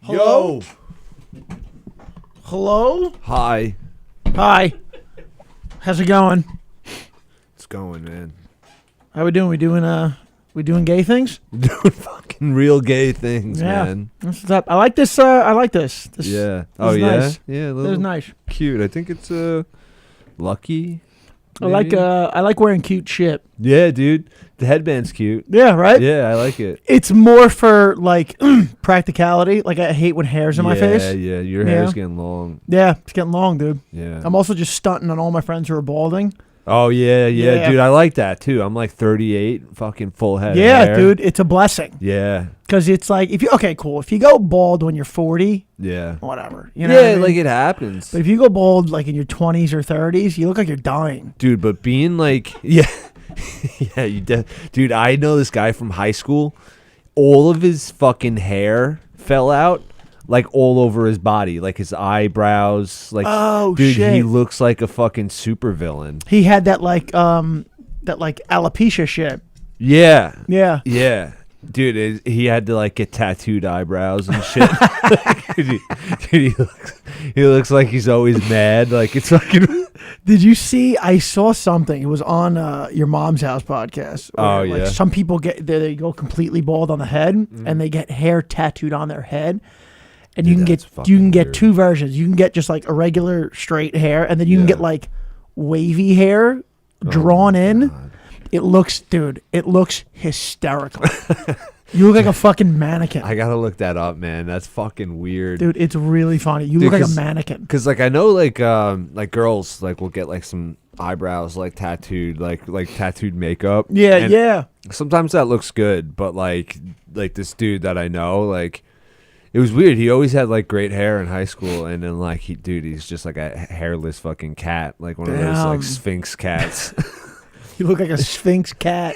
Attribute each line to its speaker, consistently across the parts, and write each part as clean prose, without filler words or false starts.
Speaker 1: Hello?
Speaker 2: Yo.
Speaker 1: Hello?
Speaker 2: Hi.
Speaker 1: Hi. How's it going?
Speaker 2: It's going, man.
Speaker 1: How we doing? We doing gay things?
Speaker 2: Doing fucking real gay things, man.
Speaker 1: That's what's up. I like this. I like this.
Speaker 2: Yeah.
Speaker 1: This is
Speaker 2: yeah?
Speaker 1: nice.
Speaker 2: Yeah, a
Speaker 1: This is
Speaker 2: little
Speaker 1: nice.
Speaker 2: cute. I think it's lucky.
Speaker 1: I like wearing cute shit.
Speaker 2: Yeah, dude. The headband's cute.
Speaker 1: Yeah, right?
Speaker 2: Yeah, I like it.
Speaker 1: It's more for like practicality. Like I hate when hair's in my face.
Speaker 2: Yeah, your hair's getting long.
Speaker 1: Yeah, it's getting long, dude.
Speaker 2: Yeah.
Speaker 1: I'm also just stunting on all my friends who are balding.
Speaker 2: Oh, yeah,
Speaker 1: Yeah.
Speaker 2: dude. I like that, too. I'm like 38, fucking full head of
Speaker 1: Yeah,
Speaker 2: hair.
Speaker 1: dude, it's a blessing.
Speaker 2: Yeah.
Speaker 1: Because it's like, okay, cool. If you go bald when you're 40,
Speaker 2: Yeah.
Speaker 1: whatever. You know what I mean?
Speaker 2: Like it happens.
Speaker 1: But if you go bald like in your 20s or 30s, you look like you're dying.
Speaker 2: Dude, but being like, yeah, dude, I know this guy from high school. All of his fucking hair fell out, like all over his body, like his eyebrows. Like,
Speaker 1: oh,
Speaker 2: dude,
Speaker 1: shit.
Speaker 2: he looks like a fucking supervillain.
Speaker 1: He had that alopecia shit.
Speaker 2: Yeah,
Speaker 1: Yeah.
Speaker 2: dude, he had to like get tattooed eyebrows and shit. dude, he looks like he's always mad. Like it's fucking.
Speaker 1: Did you see? I saw something. It was on your mom's house podcast.
Speaker 2: Oh,
Speaker 1: like,
Speaker 2: yeah.
Speaker 1: Some people they go completely bald on the head and they get hair tattooed on their head. And
Speaker 2: Dude,
Speaker 1: you
Speaker 2: that's
Speaker 1: can get
Speaker 2: weird.
Speaker 1: two versions. You can get just like a regular straight hair, and then you can get like wavy hair drawn in.
Speaker 2: God.
Speaker 1: It looks hysterical. You look like a fucking mannequin.
Speaker 2: I gotta look that up, man. That's fucking weird.
Speaker 1: Dude, it's really funny. You
Speaker 2: Dude,
Speaker 1: look like a mannequin.
Speaker 2: Cause like I know like girls like will get like some eyebrows like tattooed like tattooed makeup.
Speaker 1: Yeah,
Speaker 2: And
Speaker 1: yeah.
Speaker 2: sometimes that looks good, but like this dude that I know, like it was weird. He always had like great hair in high school, and then like he's just like a hairless fucking cat, like one of those like Sphinx cats.
Speaker 1: You look like a Sphinx cat.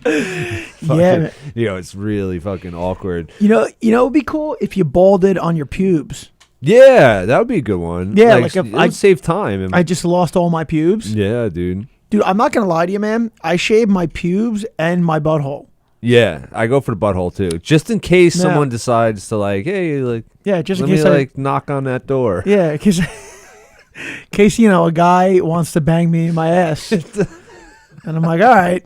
Speaker 2: Fucking,
Speaker 1: Yeah.
Speaker 2: it's really fucking awkward.
Speaker 1: You know it would be cool if you balded on your pubes.
Speaker 2: Yeah, that would be a good one.
Speaker 1: Yeah, like if
Speaker 2: it would save time. And,
Speaker 1: I just lost all my pubes.
Speaker 2: yeah, dude.
Speaker 1: Dude, I'm not going to lie to you, man. I shaved my pubes and my butthole.
Speaker 2: Yeah, I go for the butthole too, just in case
Speaker 1: Yeah.
Speaker 2: someone decides to like, hey, like,
Speaker 1: Yeah, just in
Speaker 2: let
Speaker 1: case
Speaker 2: me like knock on that door.
Speaker 1: Yeah, in case a guy wants to bang me in my ass. And I'm like, all right.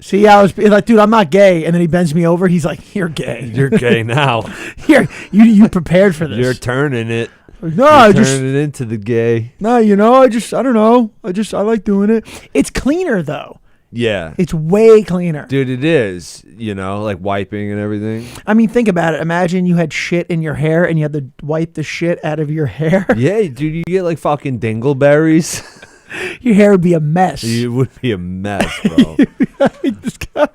Speaker 1: See, I was like, dude, I'm not gay. And then he bends me over. He's like, you're gay.
Speaker 2: You're gay now.
Speaker 1: Here, you prepared for this.
Speaker 2: You're turning it.
Speaker 1: Like, no, I just
Speaker 2: turning it into the gay.
Speaker 1: no, I don't know. I like doing it. It's cleaner though.
Speaker 2: Yeah,
Speaker 1: It's way cleaner.
Speaker 2: dude, it is. Like wiping and everything.
Speaker 1: I mean, think about it. Imagine you had shit in your hair and you had to wipe the shit out of your hair.
Speaker 2: Yeah, dude, you get like fucking dingleberries.
Speaker 1: Your hair would be a mess.
Speaker 2: It would be a mess, bro.
Speaker 1: this guy,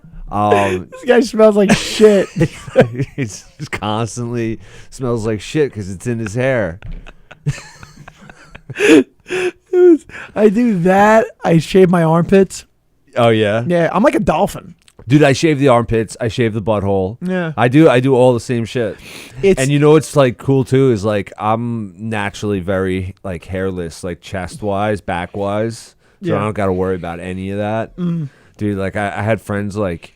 Speaker 2: This
Speaker 1: guy smells like shit.
Speaker 2: it's just constantly smells like shit because it's in his hair.
Speaker 1: I do that. I shave my armpits.
Speaker 2: Oh yeah,
Speaker 1: Yeah, I'm like a dolphin.
Speaker 2: dude. I shave the armpits. I shave the butthole.
Speaker 1: Yeah.
Speaker 2: I do all the same shit.
Speaker 1: It's
Speaker 2: And what's like cool too is like I'm naturally very like hairless, like chest wise, back wise. So
Speaker 1: Yeah.
Speaker 2: I don't got to worry about any of that. Dude, like I had friends like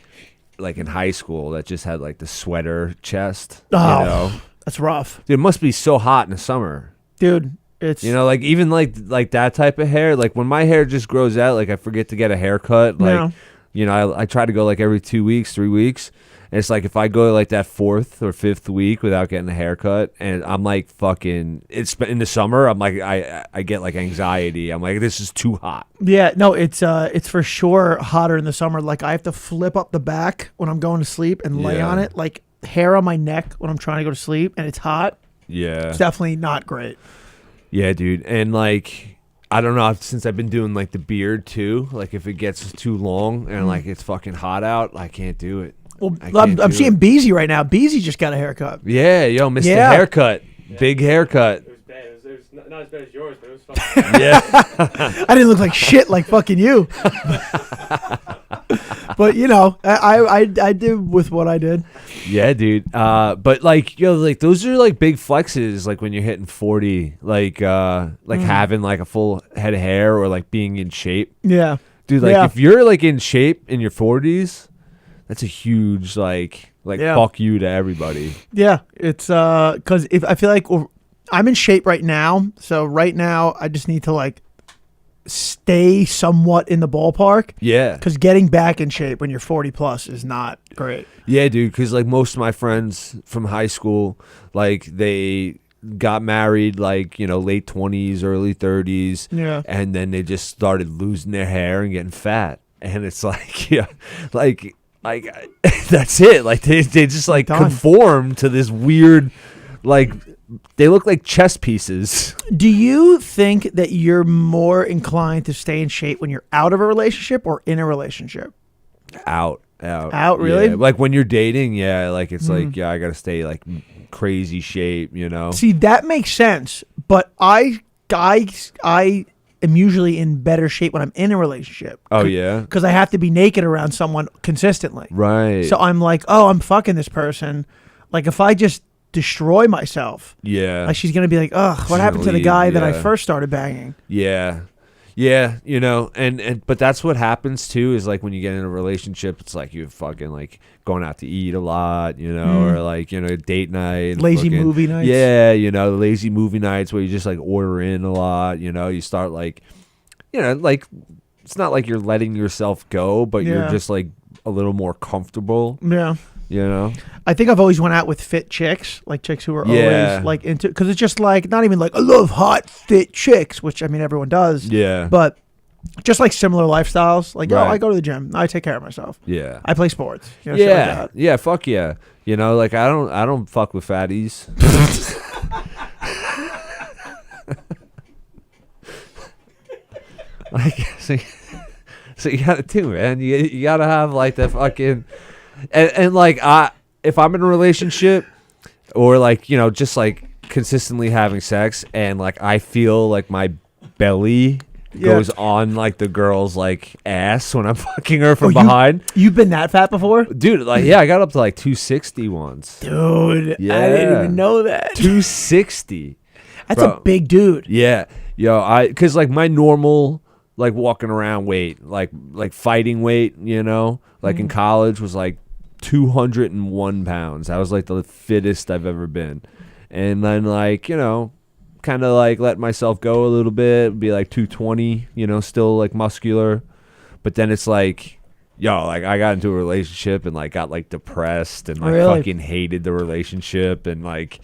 Speaker 2: in high school that just had like the sweater chest.
Speaker 1: Oh. That's rough.
Speaker 2: Dude, it must be so hot in the summer.
Speaker 1: Dude, it's
Speaker 2: Like even like that type of hair, like when my hair just grows out, like I forget to get a haircut. Like, I try to go like every 2 weeks, 3 weeks. And it's like if I go like that 4th or 5th week without getting a haircut, and I'm like fucking, it's in the summer, I'm like, I get like anxiety. I'm like, this is too hot.
Speaker 1: Yeah, no, it's for sure hotter in the summer. Like I have to flip up the back when I'm going to sleep and lay
Speaker 2: Yeah.
Speaker 1: on it, like hair on my neck when I'm trying to go to sleep, and it's hot.
Speaker 2: Yeah.
Speaker 1: It's definitely not great.
Speaker 2: Yeah, dude. And like, I don't know, since I've been doing like the beard too, like if it gets too long and like it's fucking hot out, I can't do it.
Speaker 1: Well,
Speaker 2: I
Speaker 1: I'm
Speaker 2: can't do
Speaker 1: seeing
Speaker 2: it.
Speaker 1: Beezy right now. Beezy just got a haircut.
Speaker 2: Yeah, yo, missed
Speaker 1: Yeah.
Speaker 2: the haircut. Big haircut.
Speaker 3: It was bad. It was not as bad as yours, but it was fucking
Speaker 2: Yeah.
Speaker 1: I didn't look like shit like fucking you. But I did with what I did.
Speaker 2: Yeah, dude. But like, like those are like big flexes, like when you're hitting 40, like having like a full head of hair or like being in shape.
Speaker 1: Yeah.
Speaker 2: Dude, like
Speaker 1: Yeah.
Speaker 2: if you're like in shape in your 40s, that's a huge like Like,
Speaker 1: Yeah.
Speaker 2: fuck you to everybody.
Speaker 1: Yeah, it's because if I feel like I'm in shape right now, so right now I just need to like stay somewhat in the ballpark.
Speaker 2: Yeah.
Speaker 1: Because getting back in shape when you're 40 plus is not great.
Speaker 2: Yeah, dude, because like most of my friends from high school, like they got married like, you know, late 20s, early 30s.
Speaker 1: Yeah.
Speaker 2: And then they just started losing their hair and getting fat. And it's like, yeah, like that's it. Like they just like
Speaker 1: Done.
Speaker 2: conform to this weird, like they look like chess pieces.
Speaker 1: Do you think that you're more inclined to stay in shape when you're out of a relationship or in a relationship?
Speaker 2: Out,
Speaker 1: really?
Speaker 2: Yeah. Like when you're dating, yeah, like it's like, yeah, I gotta stay like crazy shape, you know.
Speaker 1: See, that makes sense, but I am usually in better shape when I'm in a relationship.
Speaker 2: Oh yeah,
Speaker 1: because I have to be naked around someone consistently.
Speaker 2: right.
Speaker 1: So I'm like, oh, I'm fucking this person. Like if I just destroy myself,
Speaker 2: Yeah,
Speaker 1: like she's gonna be like, ugh, what
Speaker 2: She's
Speaker 1: happened to
Speaker 2: gonna
Speaker 1: the guy
Speaker 2: leave,
Speaker 1: that I
Speaker 2: yeah.
Speaker 1: first started banging?
Speaker 2: yeah, you know, and but that's what happens too. Is like when you get in a relationship, it's like you're fucking like going out to eat a lot, you know, or like, you know, date night,
Speaker 1: Lazy
Speaker 2: fucking-
Speaker 1: movie nights.
Speaker 2: Yeah, you know, the lazy movie nights where you just like order in a lot. You know, you start like, you know, like it's not like you're letting yourself go, but you're
Speaker 1: Yeah.
Speaker 2: just like a little more comfortable.
Speaker 1: Yeah.
Speaker 2: You know.
Speaker 1: I think I've always went out with fit chicks, like chicks who are
Speaker 2: Yeah.
Speaker 1: always like into, because it's just like not even like I love hot fit chicks, which I mean everyone does,
Speaker 2: Yeah.
Speaker 1: but just like similar lifestyles. Like,
Speaker 2: Right.
Speaker 1: I go to the gym, I take care of myself,
Speaker 2: yeah.
Speaker 1: I play sports, you know, shit like
Speaker 2: Yeah.
Speaker 1: that.
Speaker 2: Yeah. Fuck yeah. You know, like I don't fuck with fatties. Like, so you gotta do, man. You gotta have like the fucking, and like if I'm in a relationship or like, you know, just like consistently having sex and like I feel like my belly
Speaker 1: Yeah.
Speaker 2: goes on like the girl's like ass when I'm fucking her from
Speaker 1: Oh,
Speaker 2: behind.
Speaker 1: You've been that fat before?
Speaker 2: Dude, like, yeah, I got up to like 260 once.
Speaker 1: Dude, I
Speaker 2: Yeah.
Speaker 1: didn't even know that.
Speaker 2: 260.
Speaker 1: That's
Speaker 2: Bro.
Speaker 1: a big dude.
Speaker 2: Yeah. Yo, cause like my normal like walking around weight, like fighting weight, you know, like in college was like 201 pounds. I was like the fittest I've ever been. And then like, you know, kind of like let myself go a little bit, be like 220, you know, still like muscular. But then it's like, yo, like I got into a relationship and like got like depressed and like
Speaker 1: Really?
Speaker 2: fucking hated the relationship and like,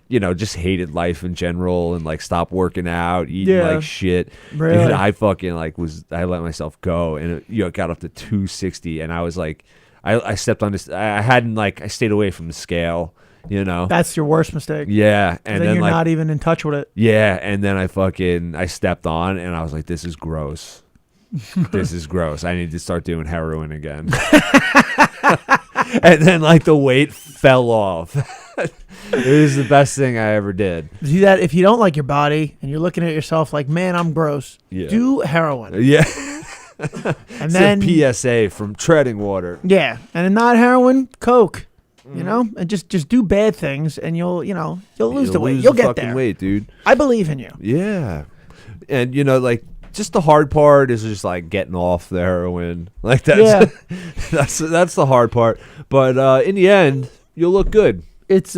Speaker 2: you know, just hated life in general and like stopped working out, eating
Speaker 1: Yeah.
Speaker 2: like shit.
Speaker 1: Really?
Speaker 2: Dude, I fucking like I let myself go and it got up to 260 and I was like, I stepped on this. I stayed away from the scale, you know.
Speaker 1: That's your worst mistake.
Speaker 2: Yeah, and
Speaker 1: then
Speaker 2: then
Speaker 1: you're
Speaker 2: like
Speaker 1: not even in touch with it.
Speaker 2: yeah, and then I stepped on and I was like, this is gross. This is gross. I need to start doing heroin again. And then like the weight fell off. It was the best thing I ever did.
Speaker 1: See that if you don't like your body and you're looking at yourself like, man, I'm gross,
Speaker 2: Yeah.
Speaker 1: do heroin.
Speaker 2: Yeah.
Speaker 1: And
Speaker 2: It's
Speaker 1: then,
Speaker 2: a PSA from treading water.
Speaker 1: yeah, and not heroin, Coke.
Speaker 2: Mm-hmm.
Speaker 1: You know, and just do bad things, and you'll lose the weight.
Speaker 2: lose
Speaker 1: You'll
Speaker 2: the
Speaker 1: get
Speaker 2: fucking
Speaker 1: there.
Speaker 2: weight, dude.
Speaker 1: I believe in you.
Speaker 2: Yeah. And you know, like just the hard part is just like getting off the heroin. Like that's that's the hard part. But in the end, you'll look good.
Speaker 1: It's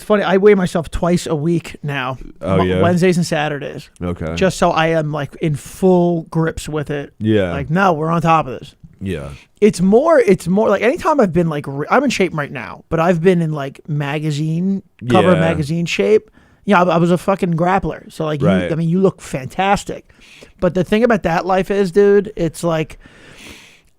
Speaker 1: funny. I weigh myself twice a week now.
Speaker 2: Oh, yeah?
Speaker 1: Wednesdays and Saturdays,
Speaker 2: Okay.
Speaker 1: just so I am like in full grips with it.
Speaker 2: yeah.
Speaker 1: Like, no, we're on top of this.
Speaker 2: yeah.
Speaker 1: It's more like anytime I've been like I'm in shape right now, but I've been in like magazine cover
Speaker 2: Yeah.
Speaker 1: magazine shape. Yeah, I was a fucking grappler, so like
Speaker 2: Right.
Speaker 1: you look fantastic. But the thing about that life is, dude, it's like,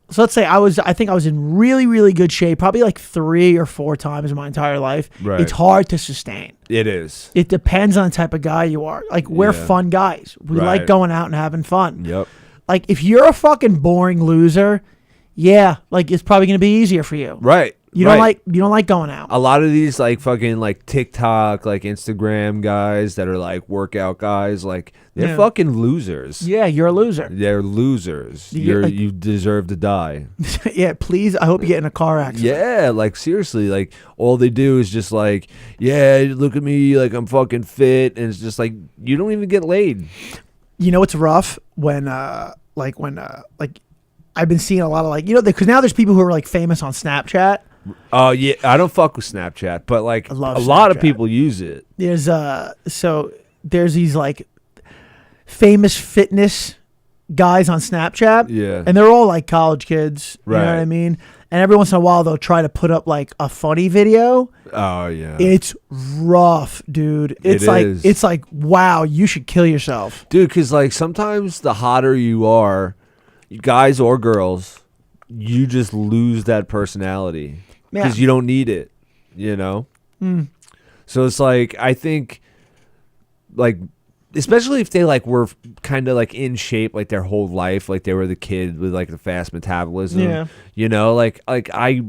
Speaker 1: so let's say I think I was in really, really good shape, probably like 3 or 4 times in my entire life.
Speaker 2: Right.
Speaker 1: It's hard to sustain.
Speaker 2: It is.
Speaker 1: It depends on the type of guy you are. Like, we're
Speaker 2: Yeah.
Speaker 1: fun guys. We like
Speaker 2: Right.
Speaker 1: going out and having fun.
Speaker 2: Yep.
Speaker 1: Like, if you're a fucking boring loser, yeah, like it's probably gonna be easier for you.
Speaker 2: Right.
Speaker 1: You
Speaker 2: right.
Speaker 1: don't like going out.
Speaker 2: A lot of these like fucking like TikTok, like Instagram guys that are like workout guys, like they're
Speaker 1: Yeah.
Speaker 2: fucking losers.
Speaker 1: Yeah, you're a loser.
Speaker 2: They're losers.
Speaker 1: You're, like-
Speaker 2: You deserve to die.
Speaker 1: Yeah, please. I hope you get in a car accident.
Speaker 2: Yeah, like seriously, like all they do is just like, yeah, look at me, like I'm fucking fit, and it's just like you don't even get laid.
Speaker 1: You know what's rough when I've been seeing a lot of like, you know, because now there's people who are like famous on Snapchat.
Speaker 2: Oh yeah, I don't fuck with Snapchat, but like
Speaker 1: I
Speaker 2: a
Speaker 1: love
Speaker 2: lot of
Speaker 1: Snapchat.
Speaker 2: people use it.
Speaker 1: There's there's these like famous fitness guys on Snapchat.
Speaker 2: Yeah.
Speaker 1: And they're all like college kids. You know
Speaker 2: Right.
Speaker 1: what I mean? And every once in a while they'll try to put up like a funny video.
Speaker 2: Oh yeah.
Speaker 1: It's rough, dude. It's
Speaker 2: is.
Speaker 1: it's like, wow, you should kill yourself.
Speaker 2: Dude, because like sometimes the hotter you are, guys or girls, you just lose that personality because
Speaker 1: Yeah.
Speaker 2: you don't need it, you know? So it's like, I think, like, especially if they like were kind of like in shape like their whole life, like they were the kid with like the fast metabolism.
Speaker 1: Yeah.
Speaker 2: You know, like I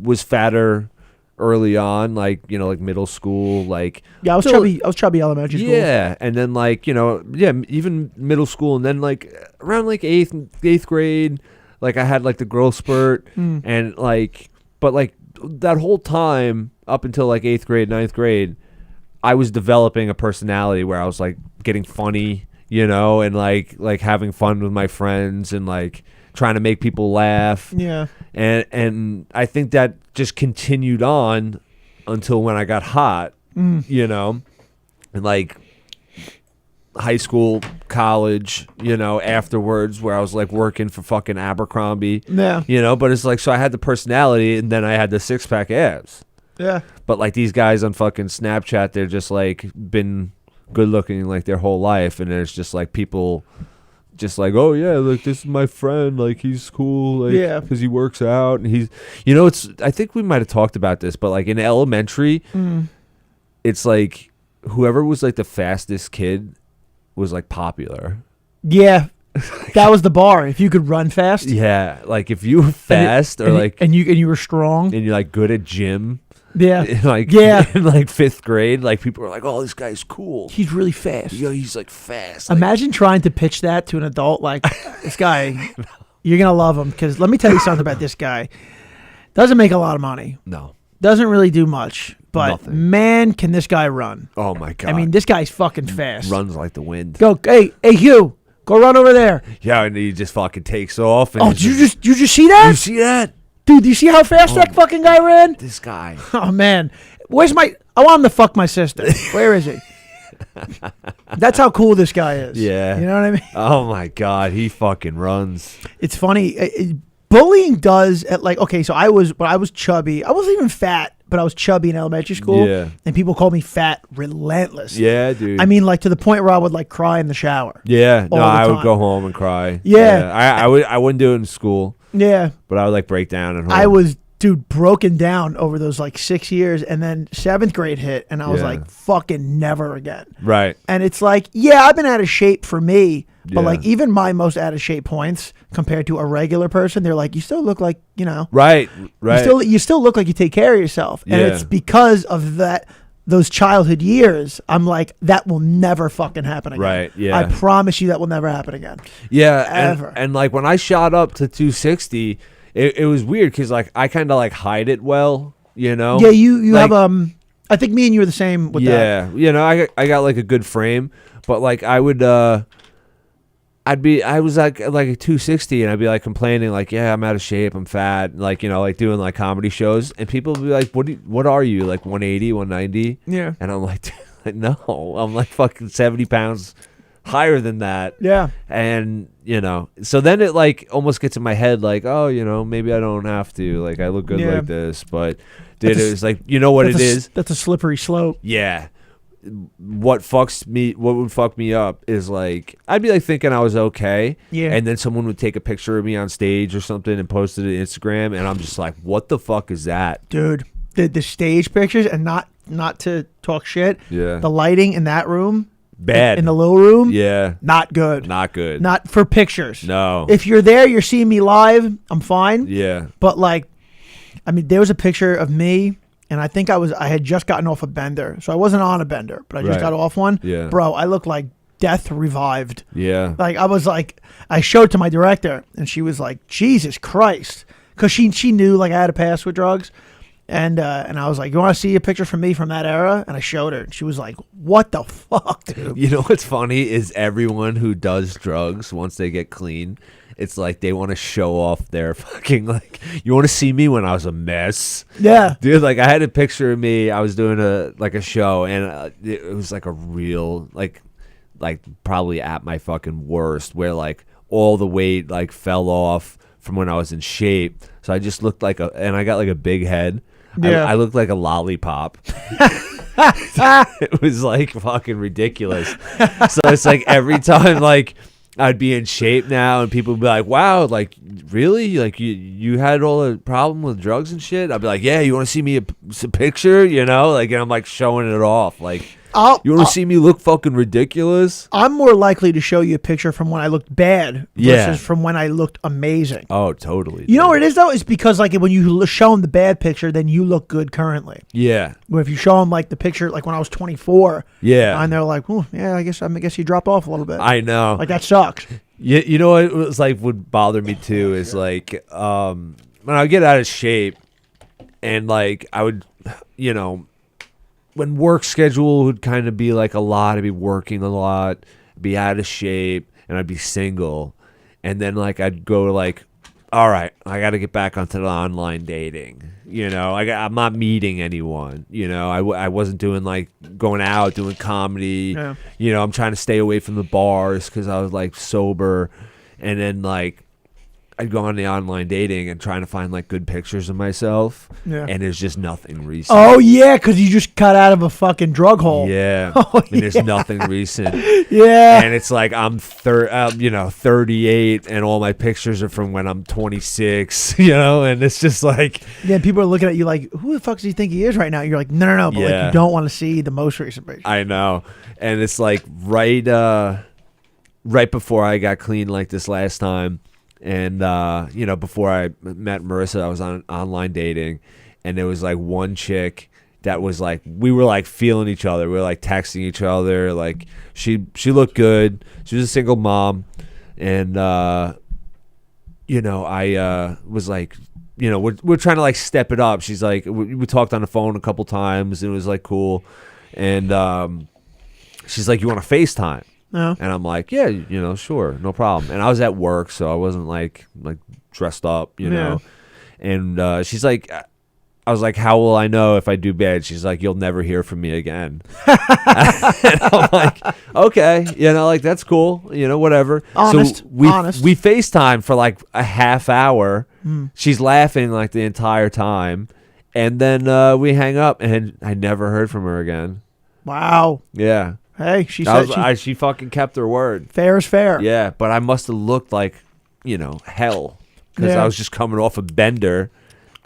Speaker 2: was fatter early on, like, you know, like middle school, like
Speaker 1: Yeah, I was chubby elementary school.
Speaker 2: yeah, and then like, you know, yeah, even middle school, and then like around like eighth grade, like I had like the growth spurt, and like, but like that whole time up until like 8th grade, 9th grade, I was developing a personality where I was like getting funny, you know, and like having fun with my friends and like trying to make people laugh.
Speaker 1: Yeah.
Speaker 2: And I think that just continued on until when I got hot, you know, and like high school, college, you know, afterwards where I was like working for fucking Abercrombie,
Speaker 1: Yeah.
Speaker 2: you know, but it's like, so I had the personality and then I had the 6-pack abs.
Speaker 1: Yeah.
Speaker 2: But like these guys on fucking Snapchat, they're just like been good looking like their whole life. And there's just like people just like, oh yeah, like this is my friend, like he's cool, like,
Speaker 1: Yeah.
Speaker 2: because he works out and he's, you know, it's, I think we might have talked about this, but like in elementary, it's like whoever was like the fastest kid was like popular.
Speaker 1: Yeah. That was the bar. If you could run fast.
Speaker 2: Yeah, like if you were fast or like
Speaker 1: and you were strong.
Speaker 2: and you're like good at gym,
Speaker 1: Yeah.
Speaker 2: in like
Speaker 1: Yeah.
Speaker 2: in like 5th grade, like people were like, oh, this guy's cool.
Speaker 1: He's really fast.
Speaker 2: Yo, he's like fast. Like,
Speaker 1: Imagine trying to pitch that to an adult like this guy. You're gonna love him because let me tell you something about this guy. Doesn't make a lot of money.
Speaker 2: no.
Speaker 1: Doesn't really do much. But
Speaker 2: Nothing.
Speaker 1: man, can this guy run?
Speaker 2: Oh my god.
Speaker 1: I mean, this guy's fucking fast.
Speaker 2: runs like the wind.
Speaker 1: Go, hey, Hugh, go run over there.
Speaker 2: Yeah, and he just fucking takes off. And
Speaker 1: Oh,
Speaker 2: it's
Speaker 1: did you just see that?
Speaker 2: you see that?
Speaker 1: Dude, do you see how fast that fucking guy ran?
Speaker 2: This guy.
Speaker 1: Oh man, where's my? I want him to fuck my sister. Where is he? That's how cool this guy is.
Speaker 2: Yeah.
Speaker 1: You know what I mean?
Speaker 2: Oh my god, he fucking runs.
Speaker 1: It's funny. Bullying does at like okay. So when I was chubby. I wasn't even fat, but I was chubby in elementary school.
Speaker 2: Yeah.
Speaker 1: And people called me fat, relentless.
Speaker 2: Yeah, dude.
Speaker 1: I mean, like to the point where I would like cry in the shower.
Speaker 2: yeah.
Speaker 1: all
Speaker 2: No,
Speaker 1: the
Speaker 2: I would
Speaker 1: time.
Speaker 2: go home and cry.
Speaker 1: Yeah.
Speaker 2: I wouldn't do it in school,
Speaker 1: Yeah.
Speaker 2: but I would like break down at home.
Speaker 1: I was, dude, broken down over those like 6 years, and then 7th grade hit, and I was
Speaker 2: Yeah.
Speaker 1: like, fucking never again.
Speaker 2: right.
Speaker 1: And it's like, yeah, I've been out of shape for me, but
Speaker 2: Yeah.
Speaker 1: like even my most out of shape points compared to a regular person, they're like, you still look like, you know,
Speaker 2: Right. Right.
Speaker 1: you still look like you take care of yourself. And
Speaker 2: Yeah.
Speaker 1: it's because of those childhood years. I'm like, that will never fucking happen again.
Speaker 2: Right, yeah.
Speaker 1: I promise you that will never happen again.
Speaker 2: Yeah,
Speaker 1: Ever.
Speaker 2: and like when I shot up to 260, it was weird because like I kind of like hide it well, you know.
Speaker 1: Yeah, you
Speaker 2: Like,
Speaker 1: have I think me and you are the same with that.
Speaker 2: yeah, you know, I got like a good frame, but like I would I was like a 260 and I'd be like complaining like, yeah, I'm out of shape, I'm fat, like, you know, like doing like comedy shows, and people would be like, what are you, like 180, 190?
Speaker 1: Yeah.
Speaker 2: And I'm like, no, I'm like fucking 70 pounds higher than that.
Speaker 1: Yeah.
Speaker 2: And, you know, so then it like almost gets in my head like, oh, you know, maybe I don't have to, like I look good
Speaker 1: Yeah.
Speaker 2: like this, but dude,
Speaker 1: That's a
Speaker 2: it was like, you know what it is?
Speaker 1: That's a slippery slope.
Speaker 2: Yeah. What would fuck me up is like I'd be like thinking I was okay,
Speaker 1: Yeah.
Speaker 2: and then someone would take a picture of me on stage or something and post it to Instagram, and I'm just like, what the fuck is that?
Speaker 1: Dude, the stage pictures, and not to talk shit.
Speaker 2: Yeah.
Speaker 1: The lighting in that room,
Speaker 2: Bad.
Speaker 1: in the little room,
Speaker 2: Yeah.
Speaker 1: not good.
Speaker 2: Not good.
Speaker 1: Not for pictures.
Speaker 2: No.
Speaker 1: If you're there, you're seeing me live, I'm fine.
Speaker 2: Yeah.
Speaker 1: But like, I mean, there was a picture of me, and I think I had just gotten off a bender, so I wasn't on a bender, but I just
Speaker 2: Right.
Speaker 1: got off one.
Speaker 2: Yeah.
Speaker 1: Bro, I look like death revived.
Speaker 2: Yeah.
Speaker 1: Like I was like, I showed it to my director, and she was like, Jesus Christ, because she knew like I had a past with drugs, and I was like, you want to see a picture from me from that era? And I showed her, and she was like, what the fuck, dude?
Speaker 2: You know what's funny is everyone who does drugs once they get clean, it's like they want to show off their fucking like. You want to see me when I was a mess?
Speaker 1: Yeah,
Speaker 2: dude. Like I had a picture of me. I was doing a show, and it was like a real like probably at my fucking worst, where like all the weight like fell off from when I was in shape. So I just looked like and I got like a big head.
Speaker 1: Yeah.
Speaker 2: I looked like a lollipop. It was like fucking ridiculous. So it's like every time like I'd be in shape now and people would be like, wow, like really? Like you had all the problem with drugs and shit? I'd be like, yeah, you want to see me a picture? You know, like, and I'm like showing it off. Like, you want to see me look fucking ridiculous?
Speaker 1: I'm more likely to show you a picture from when I looked bad versus from when I looked amazing.
Speaker 2: Oh, totally.
Speaker 1: You know what it is, though? It's because, like, when you show them the bad picture, then you look good currently.
Speaker 2: Yeah.
Speaker 1: Where if you show them, like, the picture, like, when I was 24, and they're like, oh, yeah, I guess you dropped off a little bit.
Speaker 2: I know.
Speaker 1: Like, that sucks.
Speaker 2: You know what was, like, would bother me, too, is, like, when I would get out of shape and, like, I would, you know, when work schedule would kind of be like a lot, I'd be working a lot, be out of shape, and I'd be single. And then like I'd go like, all right, I got to get back onto the online dating. You know, I'm not meeting anyone. You know, I wasn't doing like going out, doing comedy.
Speaker 1: Yeah.
Speaker 2: You know, I'm trying to stay away from the bars because I was like sober. And then like I'd go on the online dating and trying to find like good pictures of myself, and there's just nothing recent.
Speaker 1: Oh yeah, because you just cut out of a fucking drug hole.
Speaker 2: Yeah, and there's nothing recent.
Speaker 1: Yeah,
Speaker 2: and it's like I'm 38, and all my pictures are from when I'm 26. You know, and it's just like
Speaker 1: people are looking at you like, who the fuck does he think he is right now? You're like, no, but like you don't want to see the most recent picture.
Speaker 2: I know, and it's like right before I got clean like this last time. And, you know, before I met Marissa, I was on online dating, and there was like one chick that was like, we were like feeling each other. We were like texting each other. Like she looked good. She was a single mom. And, you know, I, was like, you know, we're trying to like step it up. She's like, we talked on the phone a couple times, and it was like cool. And, she's like, you want to FaceTime?
Speaker 1: No.
Speaker 2: And I'm like, yeah, you know, sure, no problem. And I was at work, so I wasn't like dressed up, you know. And she's like, I was like, how will I know if I do bad? She's like, you'll never hear from me again. And I'm like, okay, you know, like that's cool, you know, whatever.
Speaker 1: Honest.
Speaker 2: So we FaceTime for like a half hour. She's laughing like the entire time, and then we hang up, and I never heard from her again.
Speaker 1: Wow.
Speaker 2: Yeah.
Speaker 1: Hey, she said
Speaker 2: she fucking kept her word.
Speaker 1: Fair is fair.
Speaker 2: Yeah, but I must have looked like, you know, hell because I was just coming off a bender,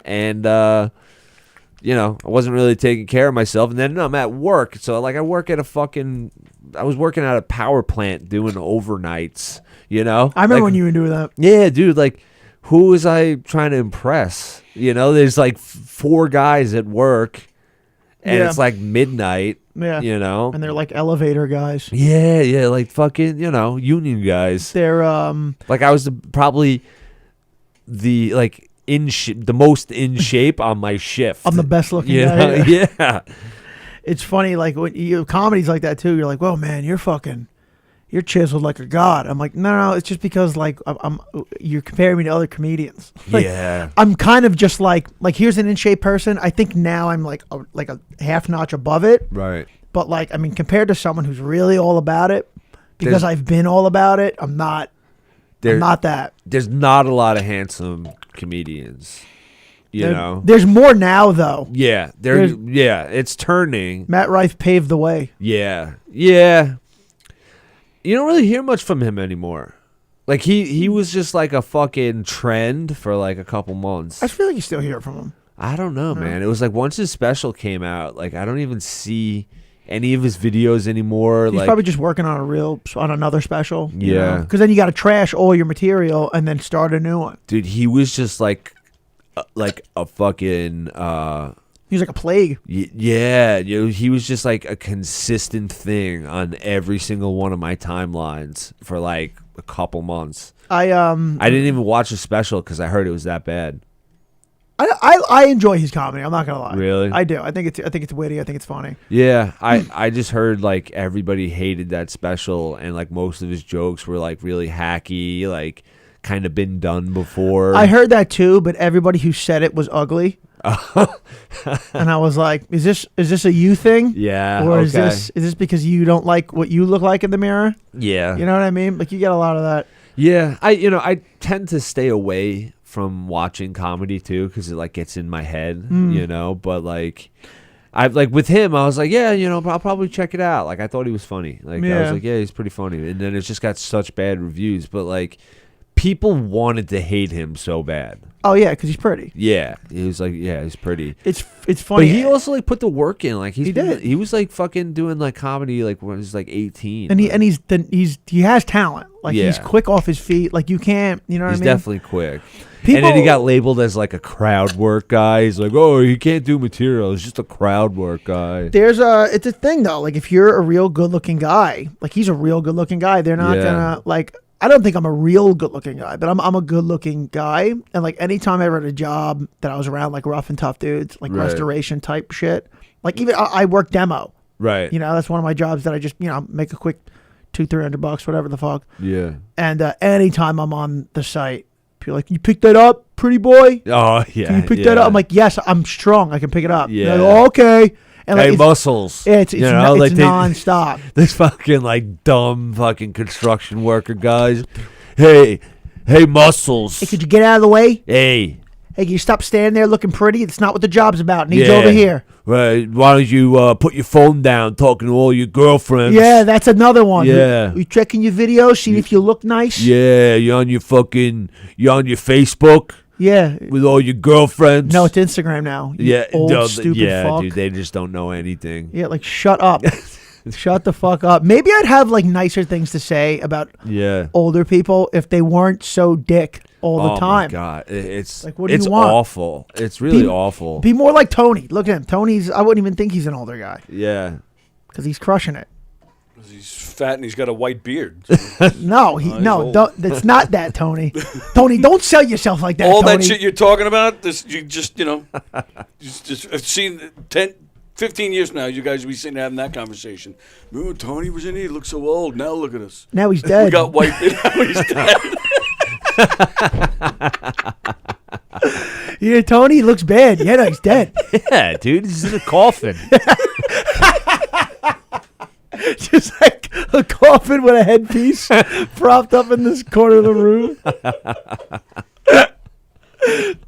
Speaker 2: and you know, I wasn't really taking care of myself. And then I'm at work, so like I was working at a power plant doing overnights. You know,
Speaker 1: I remember when you were doing that.
Speaker 2: Yeah, dude. Like, who was I trying to impress? You know, there's like 4 guys at work, and it's like midnight.
Speaker 1: Yeah.
Speaker 2: You know?
Speaker 1: And they're like elevator guys.
Speaker 2: Yeah, like fucking, you know, union guys.
Speaker 1: They're
Speaker 2: like I was probably the like the most in shape on my shift.
Speaker 1: I'm the best looking guy.
Speaker 2: Yeah.
Speaker 1: It's funny, like when you comedies like that too, you're like, well man, you're chiseled like a god. I'm like, no, it's just because like you're comparing me to other comedians. Like,
Speaker 2: yeah.
Speaker 1: I'm kind of just like here's an in shape person. I think now I'm like a half notch above it.
Speaker 2: Right.
Speaker 1: But like, I mean, compared to someone who's really all about it, because I've been all about it, I'm not that.
Speaker 2: There's not a lot of handsome comedians. You know,
Speaker 1: there's more now though.
Speaker 2: Yeah, it's turning.
Speaker 1: Matt Rife paved the way.
Speaker 2: Yeah. You don't really hear much from him anymore. Like he was just like a fucking trend for like a couple months.
Speaker 1: I feel like you still hear from him.
Speaker 2: I don't know, man. It was like once his special came out, like I don't even see any of his videos anymore.
Speaker 1: He's
Speaker 2: like
Speaker 1: probably just working on another special.
Speaker 2: Yeah.
Speaker 1: Because then you got to trash all your material and then start a new one.
Speaker 2: Dude, he was just like a fucking.
Speaker 1: He was like a plague.
Speaker 2: Yeah, he was just like a consistent thing on every single one of my timelines for like a couple months. I didn't even watch the special because I heard it was that bad.
Speaker 1: I enjoy his comedy. I'm not gonna lie.
Speaker 2: Really?
Speaker 1: I do. I think it's witty. I think it's funny.
Speaker 2: Yeah, I just heard like everybody hated that special, and like most of his jokes were like really hacky, like kind of been done before.
Speaker 1: I heard that too, but everybody who said it was ugly. And I was like, is this a you thing?
Speaker 2: Yeah.
Speaker 1: Or
Speaker 2: okay.
Speaker 1: is this because you don't like what you look like in the mirror?
Speaker 2: Yeah.
Speaker 1: You know what I mean? Like, you get a lot of that.
Speaker 2: Yeah. I tend to stay away from watching comedy too, because it like gets in my head, but like with him, I was like, yeah, I'll probably check it out. Like, I thought he was funny. Like, I was like, yeah, he's pretty funny. And then it just got such bad reviews, but like people wanted to hate him so bad.
Speaker 1: Oh yeah, because he's pretty.
Speaker 2: Yeah, he was like, yeah, he's pretty.
Speaker 1: It's funny.
Speaker 2: But he also like put the work in. Like,
Speaker 1: he did.
Speaker 2: He was like fucking doing like comedy like when he was like 18.
Speaker 1: And he has talent. Like,
Speaker 2: Yeah.
Speaker 1: he's quick off his feet. Like, you can't. You know what I
Speaker 2: He's
Speaker 1: mean?
Speaker 2: definitely quick. And then he got labeled as like a crowd work guy. He's like, oh, he can't do material. He's just a crowd work guy.
Speaker 1: It's a thing though. Like, if you're a real good looking guy, like he's a real good looking guy, they're not gonna like. I don't think I'm a real good looking guy, but I'm a good looking guy. And like, anytime I ever had a job that I was around like rough and tough dudes, like restoration type shit, like even I work demo.
Speaker 2: Right.
Speaker 1: That's one of my jobs that I just make a quick $200-$300, whatever the fuck.
Speaker 2: Yeah.
Speaker 1: And anytime I'm on the site, people are like, you pick that up, pretty boy?
Speaker 2: Oh yeah.
Speaker 1: Can you pick that up? I'm like, yes, I'm strong. I can pick it up.
Speaker 2: Yeah.
Speaker 1: Like, oh, okay. And
Speaker 2: hey,
Speaker 1: like,
Speaker 2: muscles.
Speaker 1: It's nonstop.
Speaker 2: This fucking like dumb fucking construction worker guys. Hey, muscles.
Speaker 1: Hey, could you get out of the way?
Speaker 2: Hey,
Speaker 1: can you stop standing there looking pretty? It's not what the job's about. Needs over here.
Speaker 2: Right. Why don't you put your phone down, talking to all your girlfriends?
Speaker 1: Yeah, that's another one.
Speaker 2: Yeah.
Speaker 1: You checking your videos, seeing if you look nice?
Speaker 2: Yeah, you're on your Facebook.
Speaker 1: Yeah.
Speaker 2: With all your girlfriends.
Speaker 1: No, it's Instagram now. You old, stupid fuck.
Speaker 2: Dude, they just don't know anything.
Speaker 1: Yeah, like, shut up. Shut the fuck up. Maybe I'd have like nicer things to say about older people if they weren't so dick all the time.
Speaker 2: Oh my God. It's
Speaker 1: like, what do you want?
Speaker 2: Awful. It's really awful.
Speaker 1: Be more like Tony. Look at him. I wouldn't even think he's an older guy.
Speaker 2: Yeah.
Speaker 1: Because he's crushing it.
Speaker 4: He's fat and he's got a white beard.
Speaker 1: No, it's not that, Tony. Tony, don't sell yourself like that.
Speaker 4: All
Speaker 1: Tony.
Speaker 4: that shit you're talking about, you just I've seen 15 years now, you guys will be sitting having that conversation. Remember Tony was in here, he looked so old. Now look at us.
Speaker 1: Now he's dead.
Speaker 4: We got white. Now he's dead.
Speaker 1: Yeah, Tony looks bad. Yeah, no, he's dead.
Speaker 2: Yeah, dude, he's in a coffin.
Speaker 1: Just like a coffin with a headpiece propped up in this corner of the room.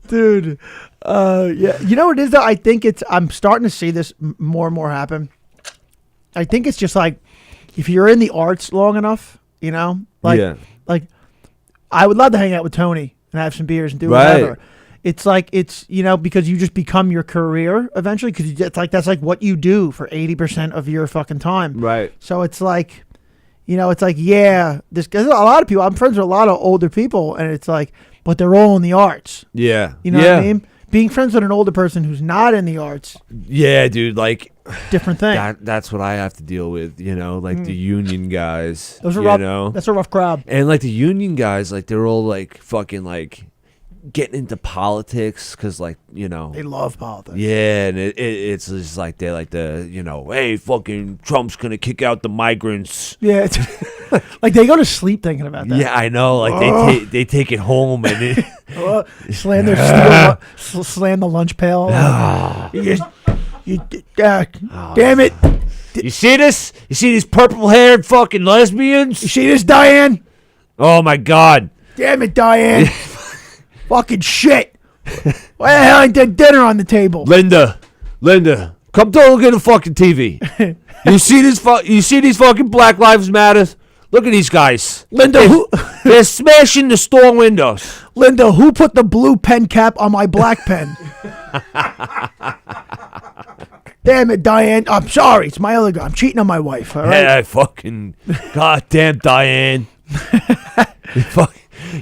Speaker 1: Dude. Yeah. You know what it is, though? I think I'm starting to see this more and more happen. I think it's just like, if you're in the arts long enough, like I would love to hang out with Tony and have some beers and do whatever. It's like, because you just become your career eventually, because it's like, that's like what you do for 80% of your fucking time.
Speaker 2: Right.
Speaker 1: So it's like, it's like, there's a lot of people, I'm friends with a lot of older people, and it's like, but they're all in the arts.
Speaker 2: Yeah.
Speaker 1: You know what I mean? Being friends with an older person who's not in the arts.
Speaker 2: Yeah, dude, like,
Speaker 1: different thing.
Speaker 2: That's what I have to deal with, like the union guys.
Speaker 1: Those are rough. That's a rough crowd.
Speaker 2: And like the union guys, like they're all like fucking like getting into politics because like they
Speaker 1: love politics.
Speaker 2: Yeah, and it's just like they're like hey, fucking Trump's gonna kick out the migrants.
Speaker 1: Yeah, it's like they go to sleep thinking about that.
Speaker 2: Yeah, I know. Like they take it home and
Speaker 1: slam their slam the lunch pail. Damn it!
Speaker 2: You see this? You see these purple-haired fucking lesbians?
Speaker 1: You see this, Diane?
Speaker 2: Oh my God!
Speaker 1: Damn it, Diane! Fucking shit! Why the hell ain't there dinner on the table?
Speaker 2: Linda, come to look at the fucking TV. You see this? You see these fucking Black Lives Matter? Look at these guys.
Speaker 1: Linda,
Speaker 2: they're smashing the store windows.
Speaker 1: Linda, who put the blue pen cap on my black pen? Damn it, Diane. I'm sorry. It's my other guy. I'm cheating on my wife. All right?
Speaker 2: Yeah, fucking goddamn Diane.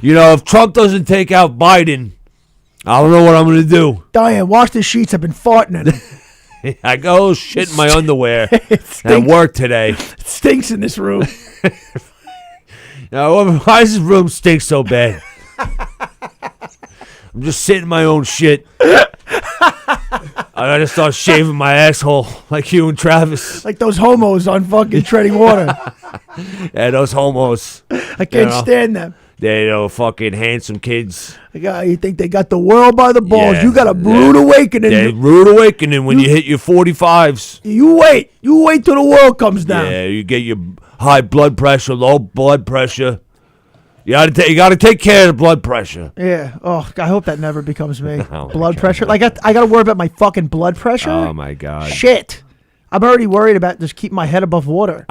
Speaker 2: If Trump doesn't take out Biden, I don't know what I'm gonna do.
Speaker 1: Diane, wash the sheets. I've been farting in them.
Speaker 2: I go shit in my underwear at work today.
Speaker 1: It stinks in this room.
Speaker 2: Why does this room stink so bad? I'm just sitting in my own shit. I gotta start shaving my asshole like Hugh and Travis.
Speaker 1: Like those homos on fucking Treading Water.
Speaker 2: Yeah, those homos.
Speaker 1: I can't stand them.
Speaker 2: They fucking handsome kids.
Speaker 1: You think they got the world by the balls?
Speaker 2: Yeah.
Speaker 1: You got a rude awakening.
Speaker 2: Rude awakening when you hit your 45s.
Speaker 1: You wait till the world comes down.
Speaker 2: Yeah, you get your high blood pressure, low blood pressure. You gotta take care of the blood pressure.
Speaker 1: Yeah. Oh, I hope that never becomes me.
Speaker 2: Oh, my
Speaker 1: Blood
Speaker 2: God.
Speaker 1: pressure. Like I gotta worry about my fucking blood pressure.
Speaker 2: Oh my God.
Speaker 1: Shit. I'm already worried about just keeping my head above water.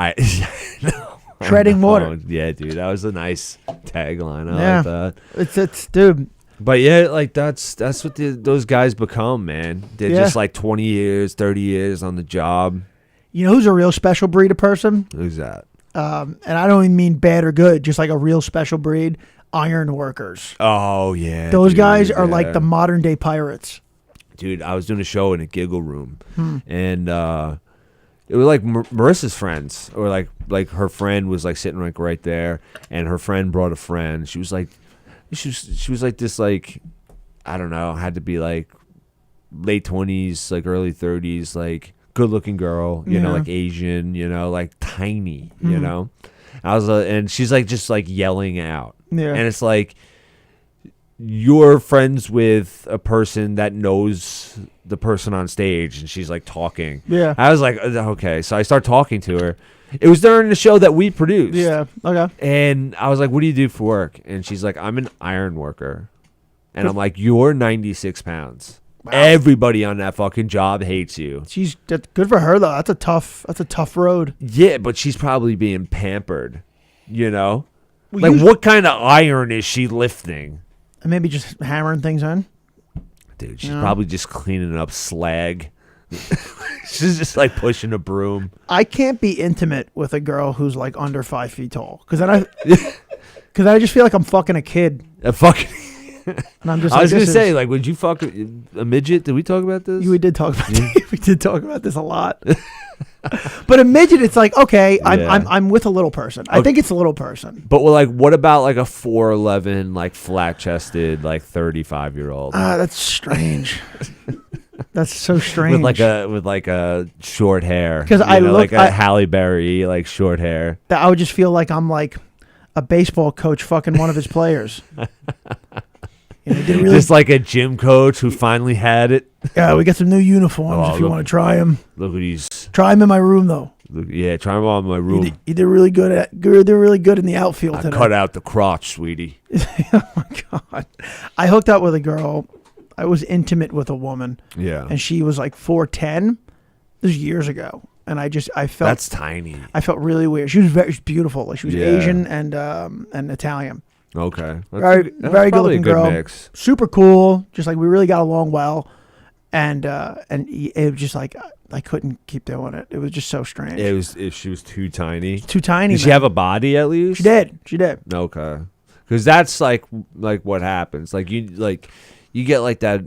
Speaker 1: Treading water.
Speaker 2: Yeah, dude, that was a nice tagline. I
Speaker 1: Yeah.
Speaker 2: like that.
Speaker 1: It's dude.
Speaker 2: But yeah, like that's what those guys become, man. They're just like 20 years, 30 years on the job.
Speaker 1: You know who's a real special breed of person?
Speaker 2: Who's that?
Speaker 1: And I don't even mean bad or good, just like a real special breed. Iron workers.
Speaker 2: Oh yeah,
Speaker 1: Those
Speaker 2: dude,
Speaker 1: guys are like
Speaker 2: yeah.
Speaker 1: the modern day pirates.
Speaker 2: Dude, I was doing a show in a giggle room, and it was like Marissa's friends, or like her friend was like sitting like right there, and her friend brought a friend. She was like this like, I don't know, had to be like late 20s, like early 30s, like good looking girl, you know, like Asian, you know, like tiny, you know. I was and she's like just like yelling out, and it's like, you're friends with a person that knows the person on stage, and she's like talking. Yeah. I was like, okay. So I start talking to her. It was during the show that we produced.
Speaker 1: Yeah. Okay.
Speaker 2: And I was like, what do you do for work? And she's like, I'm an iron worker. And I'm like, you're 96 pounds. Wow. Everybody on that fucking job hates you.
Speaker 1: That's good for her though. That's a tough road.
Speaker 2: Yeah, but she's probably being pampered, you know?
Speaker 1: Well,
Speaker 2: like, what kind of iron is she lifting?
Speaker 1: Maybe just hammering things in.
Speaker 2: Dude, she's probably just cleaning up slag. She's just like pushing a broom.
Speaker 1: I can't be intimate with a girl who's like under 5 feet tall, because I just feel like I'm fucking a kid.
Speaker 2: A fucking.
Speaker 1: And I'm just.
Speaker 2: I was gonna say, like, would you fuck a midget? Did we talk about this?
Speaker 1: We did talk about we did talk about this a lot. But a midget, it's like, okay, I'm with a little person. I think it's a little person.
Speaker 2: But like, what about like a 4'11", like flat chested, like 35-year-old?
Speaker 1: That's strange. That's so strange.
Speaker 2: With like a short hair.
Speaker 1: Because I look
Speaker 2: like a Halle Berry, like short hair.
Speaker 1: That I would just feel like I'm like a baseball coach fucking one of his players. You know,
Speaker 2: just like a gym coach who finally had it.
Speaker 1: Yeah, we got some new uniforms if you want to try them.
Speaker 2: Look at these.
Speaker 1: Try them in my room though.
Speaker 2: Yeah, try them on in my room.
Speaker 1: You did really good they're really good in the outfield today.
Speaker 2: Cut out the crotch, sweetie.
Speaker 1: Oh my God. I hooked up with a girl. I was intimate with a woman. Yeah. And she was like 4'10". This was years ago. And I felt
Speaker 2: that's tiny.
Speaker 1: I felt really weird. She was beautiful. Like she was Asian and Italian.
Speaker 2: Okay.
Speaker 1: Very good looking girl.
Speaker 2: Mix.
Speaker 1: Super cool. Just like we really got along well. And it was just like I couldn't keep doing it. It was just so strange.
Speaker 2: She was too tiny.
Speaker 1: Too tiny.
Speaker 2: Did she have a body at least?
Speaker 1: She did.
Speaker 2: Okay. Because that's like what happens. Like you get like that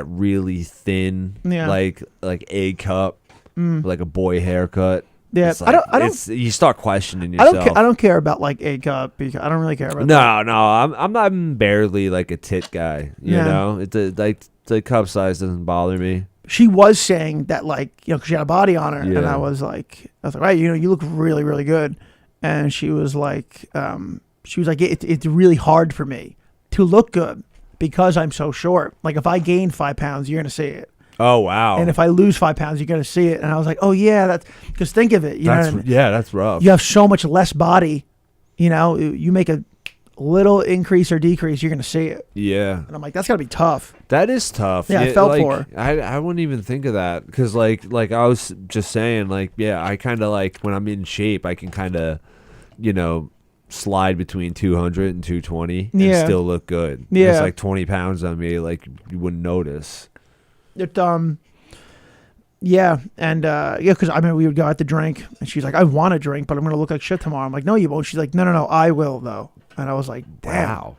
Speaker 2: really thin like A cup, like a boy haircut.
Speaker 1: Yeah,
Speaker 2: like, I don't. You start questioning yourself.
Speaker 1: I don't care about like A cup. I don't really care about.
Speaker 2: No. I'm barely like a tit guy. You know, like the cup size doesn't bother me.
Speaker 1: She was saying that, like, you know, 'cause she had a body on her, and I was like, right, you know, you look really, really good, and she was like, it's really hard for me to look good because I'm so short. Like, if I gain 5 pounds, you're gonna see it.
Speaker 2: Oh wow!
Speaker 1: And if I lose 5 pounds, you're gonna see it. And I was like, oh yeah, that's because think of it. You know,
Speaker 2: that's rough.
Speaker 1: You have so much less body. You know, you make a little increase or decrease, you're gonna see it. Yeah. And I'm like, that's gotta be tough.
Speaker 2: That is tough.
Speaker 1: Yeah, I felt for her.
Speaker 2: I wouldn't even think of that because like I was just saying, like, yeah, I kind of like when I'm in shape, I can kind of, you know, slide between 200 and 220 and still look good. Yeah. It's like 20 pounds on me, like you wouldn't notice. It
Speaker 1: yeah, and because I mean we would go out to drink, and she's like, I want to drink, but I'm gonna look like shit tomorrow. I'm like, no, you won't. She's like, no, I will though. And I was like, damn, wow.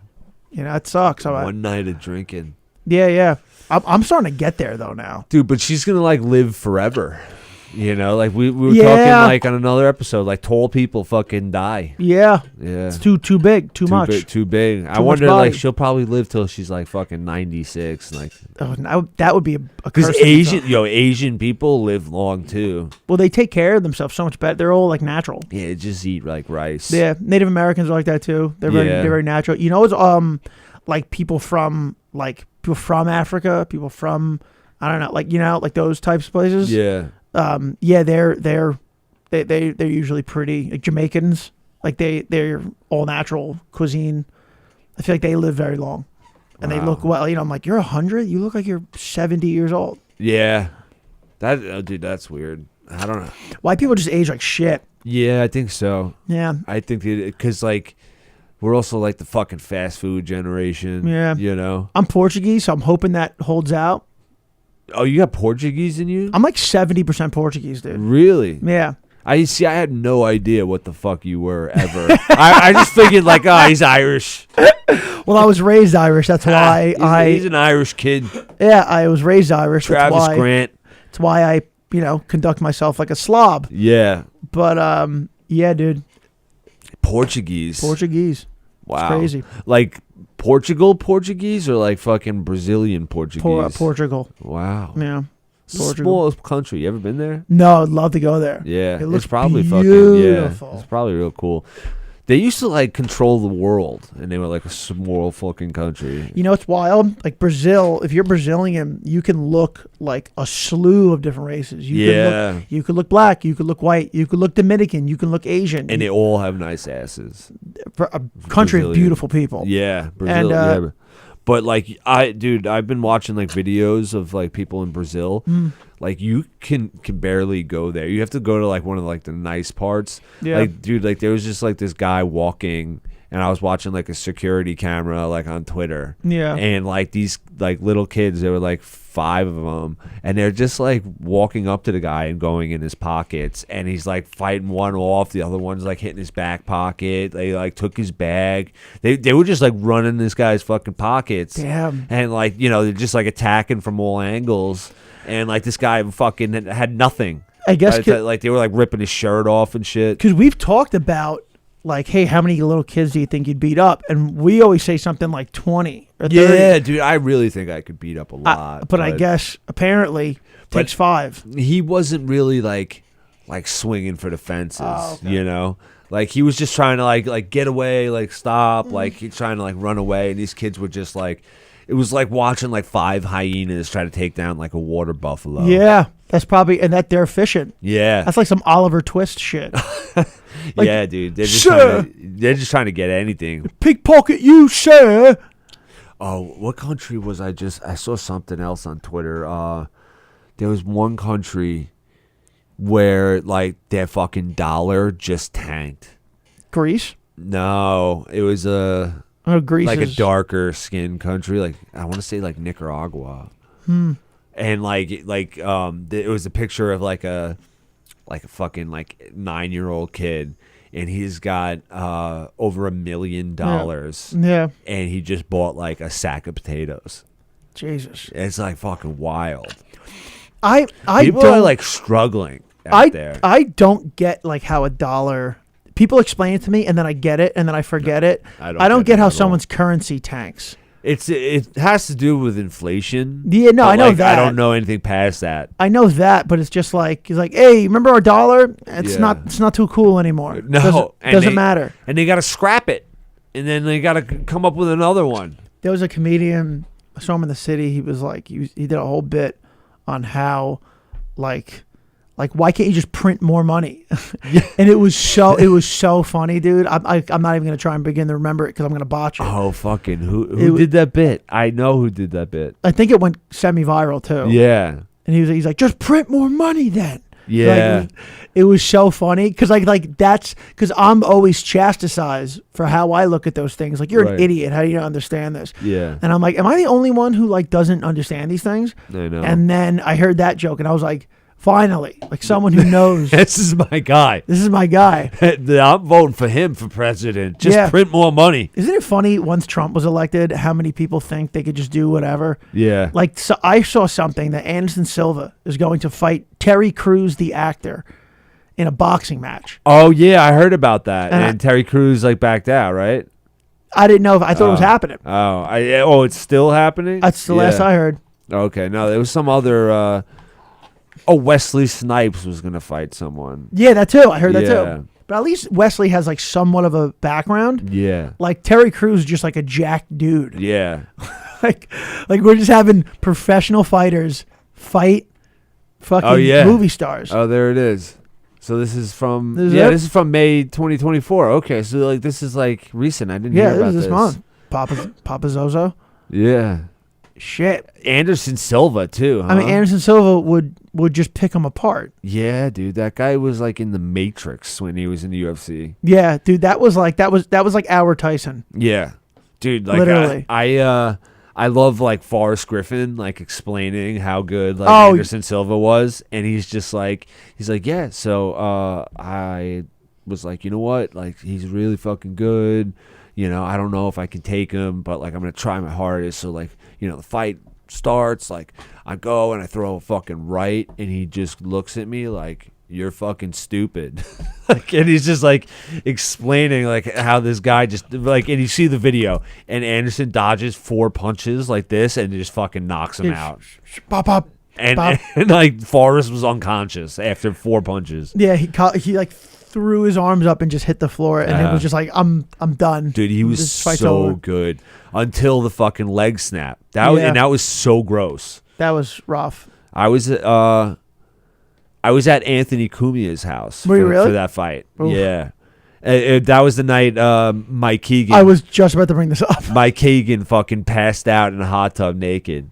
Speaker 1: You know, it sucks.
Speaker 2: One night of drinking.
Speaker 1: Yeah. I'm starting to get there though now,
Speaker 2: dude. But she's gonna like live forever. You know, like we were
Speaker 1: Yeah.
Speaker 2: talking like on another episode, like tall people fucking die.
Speaker 1: Yeah.
Speaker 2: Yeah.
Speaker 1: It's too big, too much.
Speaker 2: Too big. I
Speaker 1: much
Speaker 2: wonder,
Speaker 1: body.
Speaker 2: like, she'll probably live till she's like fucking 96. Like,
Speaker 1: Oh, no, that would be a
Speaker 2: because
Speaker 1: curse in itself.
Speaker 2: Asian people live long too.
Speaker 1: Well, they take care of themselves so much better. They're all like natural.
Speaker 2: Yeah, just eat like rice.
Speaker 1: Yeah, Native Americans are like that too. They're
Speaker 2: Yeah.
Speaker 1: very natural. You know, it's like people from Africa, people from I don't know, like like those types of places.
Speaker 2: Yeah.
Speaker 1: Yeah, they're usually pretty like Jamaicans. Like they're all natural cuisine. I feel like they live very long, and they look well. I'm like, you're 100. You look like you're 70 years old.
Speaker 2: Yeah. Dude, that's weird. I don't know.
Speaker 1: Why people just age like shit?
Speaker 2: Yeah, I think so.
Speaker 1: Yeah.
Speaker 2: I think because like we're also like the fucking fast food generation.
Speaker 1: Yeah.
Speaker 2: You know.
Speaker 1: I'm Portuguese, so I'm hoping that holds out.
Speaker 2: Oh, you got Portuguese in you?
Speaker 1: I'm like 70% Portuguese, dude.
Speaker 2: Really?
Speaker 1: Yeah.
Speaker 2: I had no idea what the fuck you were ever. I just figured like, oh, he's Irish.
Speaker 1: Well, I was raised Irish. That's why
Speaker 2: he's an Irish kid.
Speaker 1: Yeah, I was raised Irish.
Speaker 2: Travis Grant.
Speaker 1: That's why I, conduct myself like a slob.
Speaker 2: Yeah.
Speaker 1: But yeah, dude.
Speaker 2: Portuguese. Wow.
Speaker 1: It's crazy.
Speaker 2: Like Portuguese or like fucking Brazilian Portuguese?
Speaker 1: Portugal.
Speaker 2: Wow.
Speaker 1: Yeah.
Speaker 2: It's a small country. You ever been there?
Speaker 1: No, I'd love to go there.
Speaker 2: Yeah.
Speaker 1: It looks
Speaker 2: it's probably
Speaker 1: beautiful.
Speaker 2: It's probably real cool. They used to like control the world, and they were like a small fucking country.
Speaker 1: You know what's wild? Like Brazil, if you're Brazilian, you can look like a slew of different races. You could look black, you could look white, you could look Dominican, you can look Asian.
Speaker 2: And they all have nice asses.
Speaker 1: For a country
Speaker 2: Brazilian.
Speaker 1: of beautiful people.
Speaker 2: Yeah, Brazil.
Speaker 1: And,
Speaker 2: yeah. But like I've been watching like videos of like people in Brazil. Like you can barely go there. You have to go to like one of like the nice parts.
Speaker 1: Yeah.
Speaker 2: Like dude, like there was just like this guy walking, and I was watching like a security camera like on Twitter.
Speaker 1: Yeah.
Speaker 2: And like these like little kids, there were like 5 of them, and they're just like walking up to the guy and going in his pockets, and he's like fighting one off, the other one's like hitting his back pocket. They like took his bag. They were just like running this guy's fucking pockets.
Speaker 1: Damn.
Speaker 2: And like they're just like attacking from all angles, and like this guy fucking had nothing.
Speaker 1: I guess
Speaker 2: like they were like ripping his shirt off and shit.
Speaker 1: Because we've talked about like, hey, how many little kids do you think you'd beat up? And we always say something like 20 or 30.
Speaker 2: Yeah, dude, I really think I could beat up a lot.
Speaker 1: But I guess apparently takes 5.
Speaker 2: He wasn't really like swinging for the fences,
Speaker 1: Oh, okay.
Speaker 2: Like he was just trying to like get away, like stop, like he's trying to like run away, and these kids were just like, it was like watching like 5 hyenas try to take down like a water buffalo.
Speaker 1: Yeah, that's probably, and that they're efficient.
Speaker 2: Yeah,
Speaker 1: That's like some Oliver Twist shit. Like,
Speaker 2: yeah, dude. They're just trying to get anything.
Speaker 1: Pickpocket you, sir.
Speaker 2: Oh, what country was I saw something else on Twitter. There was one country where like their fucking dollar just tanked.
Speaker 1: Greece?
Speaker 2: No, it was
Speaker 1: Greece
Speaker 2: like
Speaker 1: is
Speaker 2: a darker skinned country, like I want to say like Nicaragua. And it was a picture of like a fucking like 9-year-old kid, and he's got over $1 million.
Speaker 1: Yeah.
Speaker 2: And he just bought like a sack of potatoes.
Speaker 1: Jesus.
Speaker 2: It's like fucking wild.
Speaker 1: I
Speaker 2: People
Speaker 1: don't
Speaker 2: are like struggling out there.
Speaker 1: I don't get like how a dollar. People explain it to me, and then I get it, and then I forget it.
Speaker 2: I
Speaker 1: don't get
Speaker 2: it
Speaker 1: how
Speaker 2: at all.
Speaker 1: someone's currency tanks.
Speaker 2: It has to do with inflation.
Speaker 1: Yeah, no,
Speaker 2: but,
Speaker 1: I know
Speaker 2: like,
Speaker 1: that.
Speaker 2: I don't know anything past that.
Speaker 1: I know that, but it's just like he's like, hey, remember our dollar? It's
Speaker 2: Yeah.
Speaker 1: not too cool anymore.
Speaker 2: No,
Speaker 1: doesn't matter.
Speaker 2: And they got to scrap it, and then they got to come up with another one.
Speaker 1: There was a comedian, I saw him in the city. He was like, he did a whole bit on how, like why can't you just print more money? And it was so funny, dude. I'm not even gonna try and begin to remember it because I'm gonna botch it.
Speaker 2: Oh, fucking who did that bit? I know who did that bit.
Speaker 1: I think it went semi-viral too.
Speaker 2: Yeah.
Speaker 1: And he's like, just print more money then.
Speaker 2: Yeah.
Speaker 1: Like, it was so funny because like that's because I'm always chastised for how I look at those things. Like, you're an
Speaker 2: Right.
Speaker 1: idiot. How do you not understand this?
Speaker 2: Yeah.
Speaker 1: And I'm like, am I the only one who like doesn't understand these things?
Speaker 2: I know.
Speaker 1: And then I heard that joke and I was like, Finally, like someone who knows.
Speaker 2: This is my guy.
Speaker 1: This is my guy.
Speaker 2: I'm voting for him for president. Just
Speaker 1: Yeah.
Speaker 2: print more money.
Speaker 1: Isn't it funny once Trump was elected, how many people think they could just do whatever?
Speaker 2: Yeah.
Speaker 1: Like, so I saw something that Anderson Silva is going to fight Terry Crews, the actor, in a boxing match.
Speaker 2: Oh yeah, I heard about that.
Speaker 1: And
Speaker 2: And Terry Crews like backed out, right?
Speaker 1: I didn't know if I thought it was happening.
Speaker 2: Oh, it's still happening.
Speaker 1: That's the last I heard.
Speaker 2: Okay, no, there was some other. Wesley Snipes was gonna fight someone.
Speaker 1: Yeah, that too. I heard that
Speaker 2: Yeah.
Speaker 1: too. But at least Wesley has like somewhat of a background.
Speaker 2: Yeah.
Speaker 1: Like Terry Crews is just like a jacked dude.
Speaker 2: Yeah.
Speaker 1: like we're just having professional fighters fight fucking movie stars.
Speaker 2: Oh, there it is. So this is from
Speaker 1: This is
Speaker 2: from May 2024. Okay, so like this is like recent. I didn't hear
Speaker 1: Yeah,
Speaker 2: about
Speaker 1: this is this month. Papa Zozo.
Speaker 2: Yeah.
Speaker 1: Shit.
Speaker 2: Anderson Silva too. Huh?
Speaker 1: I mean, Anderson Silva would just pick him apart.
Speaker 2: Yeah, dude, that guy was like in the Matrix when he was in the UFC.
Speaker 1: Yeah, dude, that was like our Tyson.
Speaker 2: Yeah, dude, like
Speaker 1: Literally.
Speaker 2: I love like Forrest Griffin like explaining how good like
Speaker 1: Oh.
Speaker 2: Anderson Silva was, and he's like yeah. So I was like, you know what, like he's really fucking good. You know, I don't know if I can take him, but like I'm gonna try my hardest. So like, you know, the fight starts, like I go and I throw a fucking right, and he just looks at me like, you're fucking stupid. Like, and he's just like explaining like how this guy just like, and you see the video, and Anderson dodges 4 punches like this and just fucking knocks him out.
Speaker 1: Pop, pop.
Speaker 2: And,
Speaker 1: Pop.
Speaker 2: and like Forrest was unconscious after 4 punches.
Speaker 1: Yeah, he like threw his arms up and just hit the floor, and it was just like, I'm done.
Speaker 2: Dude, he was
Speaker 1: This fight's
Speaker 2: so
Speaker 1: over.
Speaker 2: good until the fucking leg snap. And that was so gross.
Speaker 1: That was rough.
Speaker 2: I was at Anthony Cumia's house
Speaker 1: Were you really?
Speaker 2: for that fight.
Speaker 1: Oof.
Speaker 2: Yeah. That was the night Mike Keegan.
Speaker 1: I was just about to bring this up.
Speaker 2: Mike Keegan fucking passed out in a hot tub naked.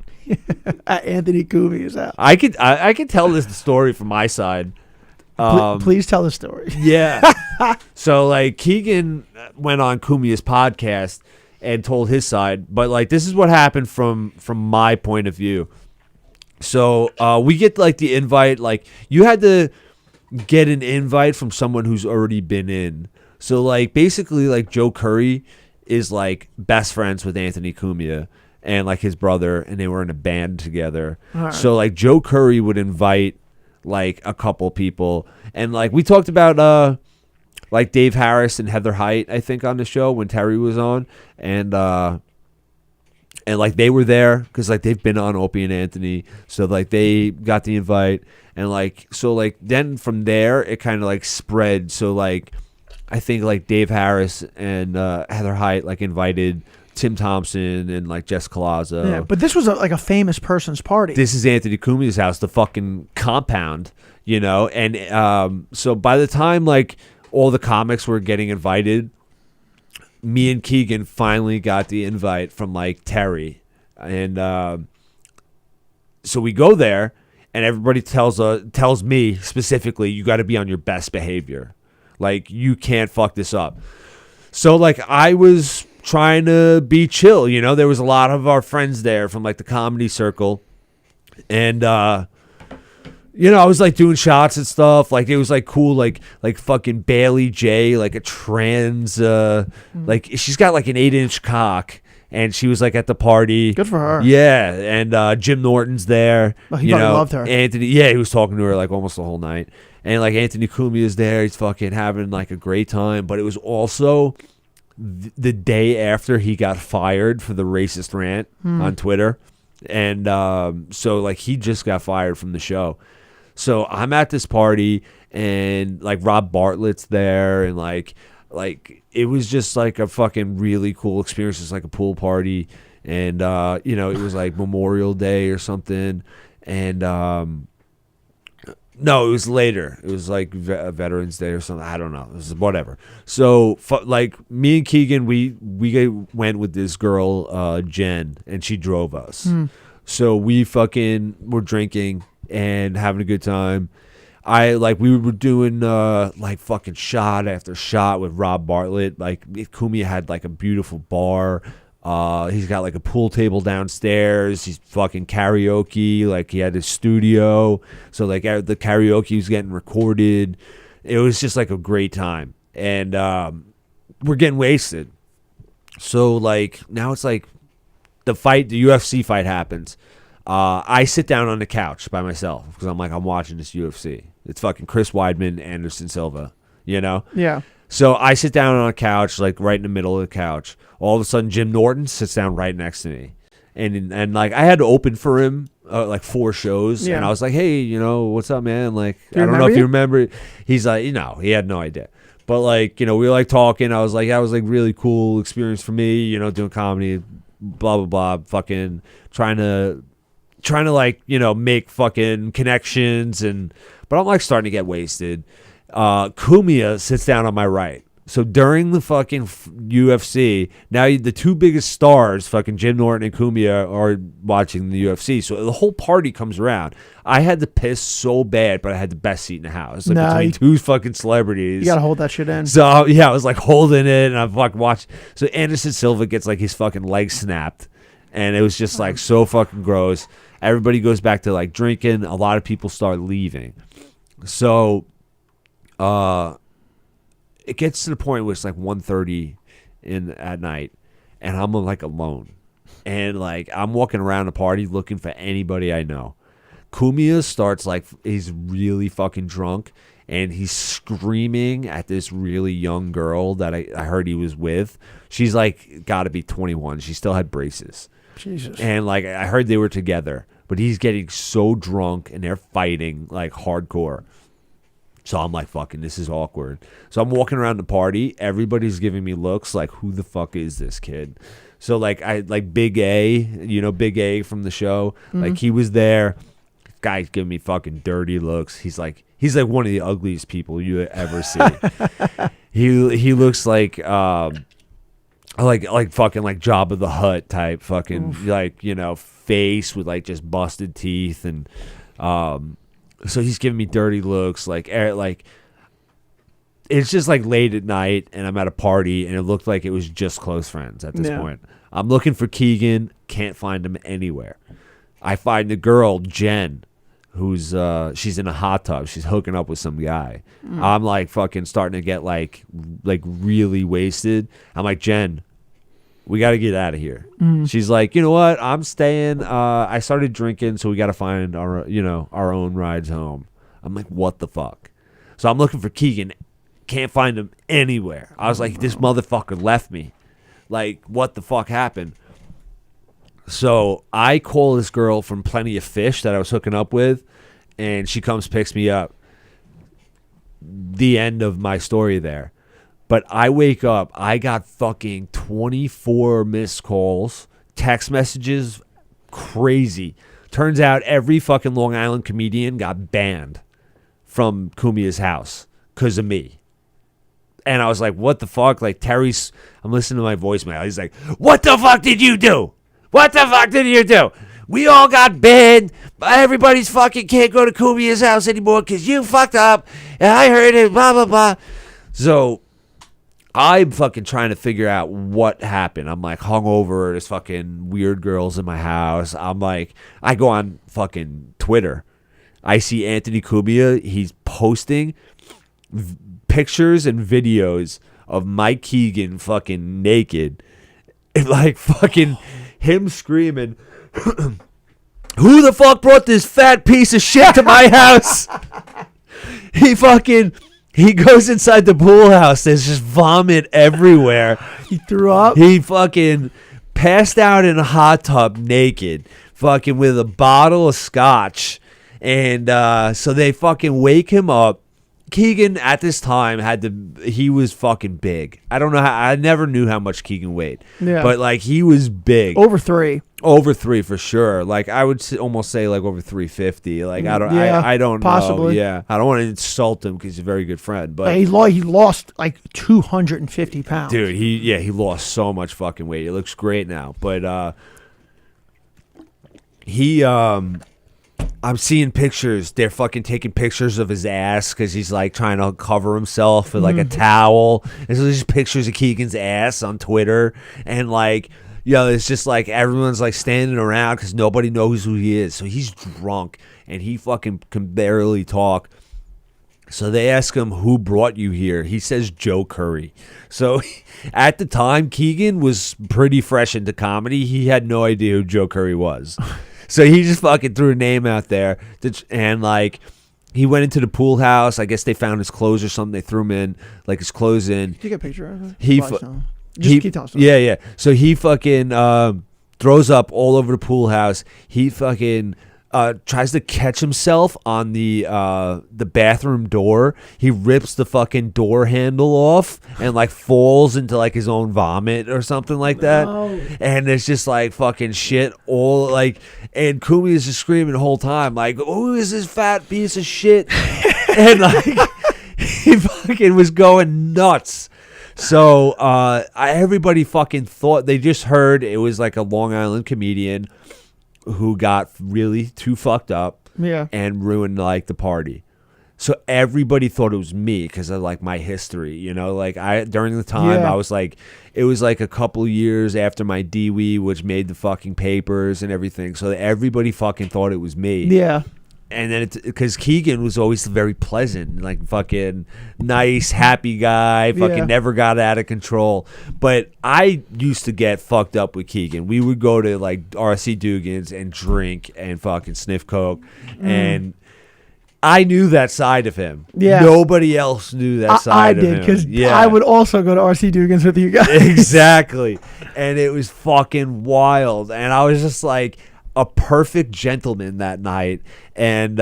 Speaker 1: At Anthony Cumia's house.
Speaker 2: I could tell this story from my side.
Speaker 1: Please tell the story.
Speaker 2: Yeah. So like Keegan went on Cumia's podcast and told his side, but like this is what happened from my point of view. So we get like the invite, like you had to get an invite from someone who's already been in. So like basically like Joe Curry is like best friends with Anthony Cumia and like his brother, and they were in a band together.
Speaker 1: Right.
Speaker 2: So like Joe Curry would invite like a couple people, and like we talked about like Dave Harris and Heather Height, I think, on the show when Terry was on, and like they were there because like they've been on Opie and Anthony, so like they got the invite, and like so like then from there it kind of like spread. So like I think like Dave Harris and Heather Height like invited Tim Thompson and like Jess Colazzo.
Speaker 1: Yeah, but this was like a famous person's party.
Speaker 2: This is Anthony Cumia's house, the fucking compound, you know? And so by the time like all the comics were getting invited, me and Keegan finally got the invite from like Terry. And so we go there, and everybody tells me specifically, you got to be on your best behavior. Like, you can't fuck this up. So like I was trying to be chill, you know. There was a lot of our friends there from like the comedy circle, and you know, I was like doing shots and stuff. Like it was like cool, like fucking Bailey J, like a trans, like she's got like an 8-inch cock, and she was like at the party.
Speaker 1: Good for her.
Speaker 2: Yeah, and Jim Norton's there.
Speaker 1: Oh, he
Speaker 2: you
Speaker 1: probably
Speaker 2: know,
Speaker 1: loved her.
Speaker 2: Anthony, yeah, he was talking to her like almost the whole night, and like Anthony Cumia's there. He's fucking having like a great time, but it was also the day after he got fired for the racist rant on Twitter, and so like he just got fired from the show. So I'm at this party, and like Rob Bartlett's there, and like it was just like a fucking really cool experience. It's like a pool party, and you know, it was like Memorial Day or something, and no, it was later. It was like Veterans Day or something. I don't know. It was whatever. So like me and Keegan, we went with this girl Jen, and she drove us. So we fucking were drinking and having a good time. We were doing like fucking shot after shot with Rob Bartlett. Like Cumia had like a beautiful bar He's got like a pool table downstairs. He's fucking karaoke. Like he had his studio. So like the karaoke was getting recorded. It was just like a great time. And we're getting wasted. So like now it's like the UFC fight happens. I sit down on the couch by myself because I'm watching this UFC. It's fucking Chris Weidman, Anderson Silva, you know?
Speaker 1: Yeah.
Speaker 2: So I sit down on a couch, like right in the middle of the couch. All of a sudden, Jim Norton sits down right next to me. And like I had to open for him like 4 shows.
Speaker 1: Yeah.
Speaker 2: And I was like, hey, you know, what's up, man? Like,
Speaker 1: Do you
Speaker 2: I don't know
Speaker 1: remember
Speaker 2: if you
Speaker 1: you?
Speaker 2: remember. He's like, you know, he had no idea. But like, you know, we were like talking. I was like, that was like really cool experience for me, you know, doing comedy, blah, blah, blah. Fucking trying to like, you know, make fucking connections. But I'm like starting to get wasted. Cumia sits down on my right. So during the fucking UFC, now the 2 biggest stars, fucking Jim Norton and Cumia, are watching the UFC. So the whole party comes around. I had to piss so bad, but I had the best seat in the house. Like between 2 fucking celebrities.
Speaker 1: You got to hold that shit in.
Speaker 2: So yeah, I was like holding it, and I fucking watched. So Anderson Silva gets like his fucking leg snapped, and it was just like so fucking gross. Everybody goes back to like drinking. A lot of people start leaving. So, it gets to the point where it's like 1:30 at night, and I'm like alone, and like I'm walking around the party looking for anybody I know. Cumia starts like he's really fucking drunk, and he's screaming at this really young girl that I heard he was with. She's like got to be 21. She still had braces.
Speaker 1: Jesus.
Speaker 2: And like I heard they were together, but he's getting so drunk and they're fighting like hardcore. So I'm like, fucking, this is awkward. So I'm walking around the party. Everybody's giving me looks like, who the fuck is this kid? So like Big A, you know, Big A from the show.
Speaker 1: Mm-hmm.
Speaker 2: Like he was there. Guy's giving me fucking dirty looks. He's like one of the ugliest people you ever see. He looks like fucking like Jabba the Hutt type fucking
Speaker 1: Oof.
Speaker 2: like, you know, face with like just busted teeth. And so he's giving me dirty looks like it's just like late at night and I'm at a party and it looked like it was just close friends at this point. I'm looking for Keegan, can't find him anywhere. I find the girl Jen, who's she's in a hot tub. She's hooking up with some guy. I'm like fucking starting to get like really wasted. I'm like, Jen, we got to get out of here. She's like, you know what? I'm staying. I started drinking, so we got to find our own rides home. I'm like, what the fuck? So I'm looking for Keegan. Can't find him anywhere. I was like, this motherfucker left me. Like, what the fuck happened? So I call this girl from Plenty of Fish that I was hooking up with, and she comes, picks me up. The end of my story there. But I wake up, I got fucking 24 missed calls, text messages, crazy. Turns out every fucking Long Island comedian got banned from Cumia's house because of me. And I was like, what the fuck? Like, I'm listening to my voicemail. He's like, what the fuck did you do? What the fuck did you do? We all got banned. Everybody's fucking can't go to Cumia's house anymore because you fucked up. And I heard it, blah, blah, blah. So I'm fucking trying to figure out what happened. I'm like hungover. There's fucking weird girls in my house. I'm like, I go on fucking Twitter. I see Anthony Cumia. He's posting pictures and videos of Mike Keegan fucking naked. And like fucking him screaming, who the fuck brought this fat piece of shit to my house? He goes inside the pool house. There's just vomit everywhere.
Speaker 1: He threw up?
Speaker 2: He fucking passed out in a hot tub naked, fucking with a bottle of scotch. And so they fucking wake him up. Keegan at this time he was fucking big. I don't know I never knew how much Keegan weighed.
Speaker 1: Yeah.
Speaker 2: But like he was big.
Speaker 1: Over 3.
Speaker 2: Over 3 for sure. Like I would almost say like over 350. Like I don't
Speaker 1: possibly.
Speaker 2: know. Yeah. I don't want to insult him because he's a very good friend. But
Speaker 1: he lost like 250 pounds.
Speaker 2: dude, he lost so much fucking weight. He looks great now. But I'm seeing pictures. They're fucking taking pictures of his ass because he's like trying to cover himself with like a towel. And so there's just pictures of Keegan's ass on Twitter. And like, it's just like everyone's like standing around because nobody knows who he is. So he's drunk and he fucking can barely talk. So they ask him, who brought you here? He says Joe Curry. So at the time, Keegan was pretty fresh into comedy. He had no idea who Joe Curry was. So he just fucking threw a name out there. And like, he went into the pool house. I guess they found his clothes or something. They threw him in, like his clothes in.
Speaker 1: Did you get a picture of it?
Speaker 2: Just
Speaker 1: keep telling
Speaker 2: Yeah. So he fucking throws up all over the pool house. He fucking tries to catch himself on the bathroom door. He rips the fucking door handle off and like falls into like his own vomit or something like that. And it's just like fucking shit all like, and Cumia is just screaming the whole time like, who is this fat piece of shit? And like he fucking was going nuts. So everybody fucking thought, they just heard it was like a Long Island comedian who got really too fucked up and ruined like the party. So everybody thought it was me because of like my history, you know, like during the time I was like, it was like a couple years after my DWE, which made the fucking papers and everything. So everybody fucking thought it was me.
Speaker 1: Yeah.
Speaker 2: And then because Keegan was always very pleasant, like fucking nice, happy guy, fucking never got out of control. But I used to get fucked up with Keegan. We would go to like RC Dugan's and drink and fucking sniff coke. And I knew that side of him. Yeah. Nobody else knew that side of him. I did,
Speaker 1: because I would also go to RC Dugan's with you guys.
Speaker 2: Exactly. And it was fucking wild. And I was just like a perfect gentleman that night. And,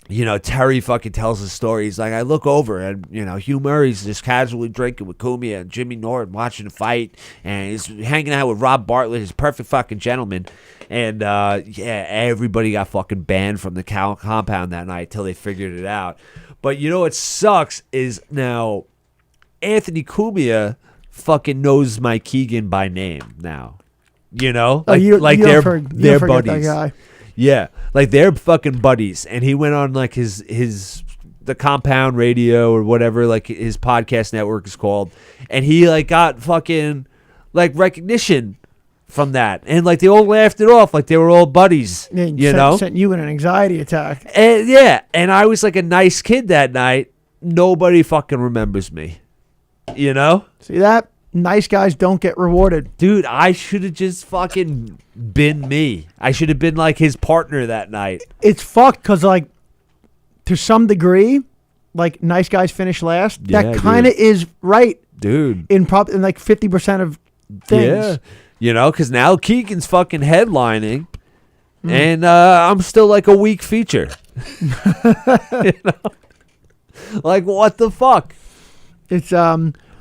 Speaker 2: you know, Terry fucking tells his story. He's like, I look over and, you know, Hugh Murray's just casually drinking with Cumia and Jimmy Norton watching the fight. And he's hanging out with Rob Bartlett, his perfect fucking gentleman. And, everybody got fucking banned from the compound that night till they figured it out. But, you know what sucks is now Anthony Cumia fucking knows Mike Keegan by name now. You know? Like, they're buddies. That guy. Yeah, like they're fucking buddies, and he went on like the Compound Radio or whatever, like his podcast network is called, and he like got fucking like recognition from that, and like they all laughed it off, like they were all buddies,
Speaker 1: sent you in an anxiety attack.
Speaker 2: And and I was like a nice kid that night. Nobody fucking remembers me, you know.
Speaker 1: See that? Nice guys don't get rewarded.
Speaker 2: Dude, I should have just fucking been me. I should have been like his partner that night.
Speaker 1: It's fucked because, like, to some degree, like, nice guys finish last. Yeah, that kind of is right.
Speaker 2: Dude.
Speaker 1: In like 50% of things. Yeah.
Speaker 2: You know, because now Keegan's fucking headlining, and I'm still like a weak feature. You know? Like, what the fuck?
Speaker 1: It's,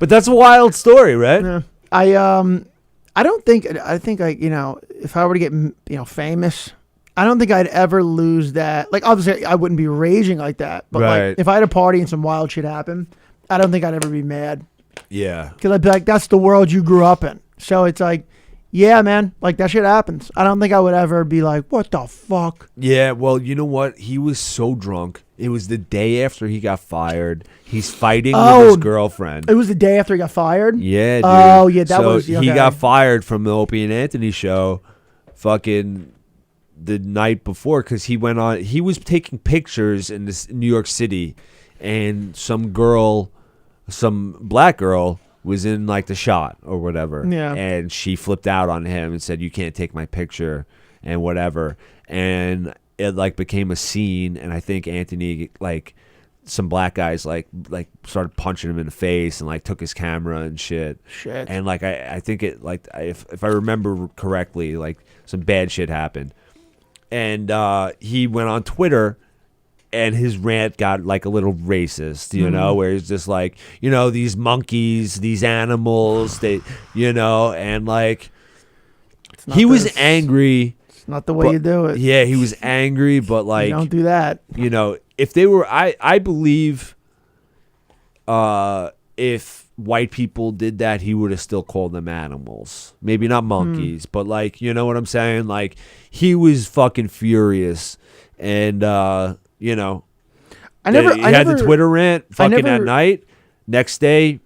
Speaker 2: But that's a wild story, right?
Speaker 1: Yeah. I think you know, if I were to get, you know, famous, I don't think I'd ever lose that. Like, obviously I wouldn't be raging like that, but like if I had a party and some wild shit happened, I don't think I'd ever be mad.
Speaker 2: Yeah.
Speaker 1: Because I'd be like, that's the world you grew up in. So it's like, yeah, man, like that shit happens. I don't think I would ever be like, what the fuck?
Speaker 2: Yeah, well, you know what? He was so drunk. It was the day after he got fired. He's fighting with his girlfriend.
Speaker 1: It was the day after he got fired?
Speaker 2: Yeah, dude.
Speaker 1: Oh, yeah, that was...
Speaker 2: So he got fired from the Opie and Anthony show fucking the night before because he went on... He was taking pictures in this New York City, and some black girl was in like the shot or whatever.
Speaker 1: Yeah.
Speaker 2: And she flipped out on him and said, you can't take my picture and whatever. And it like became a scene, and I think Anthony, like some black guys like started punching him in the face and like took his camera and shit. And like I think it like if I remember correctly, like some bad shit happened. And he went on Twitter, and his rant got like a little racist, you know, where he's just like, you know, these monkeys, these animals, they, you know, and like he was angry.
Speaker 1: It's not the way you do it.
Speaker 2: Yeah, he was angry, but like,
Speaker 1: you don't do that.
Speaker 2: You know, if they were, I believe, if white people did that, he would have still called them animals. Maybe not monkeys, but like, you know what I'm saying? Like, he was fucking furious, and you know, he had the Twitter rant fucking at night. Next day,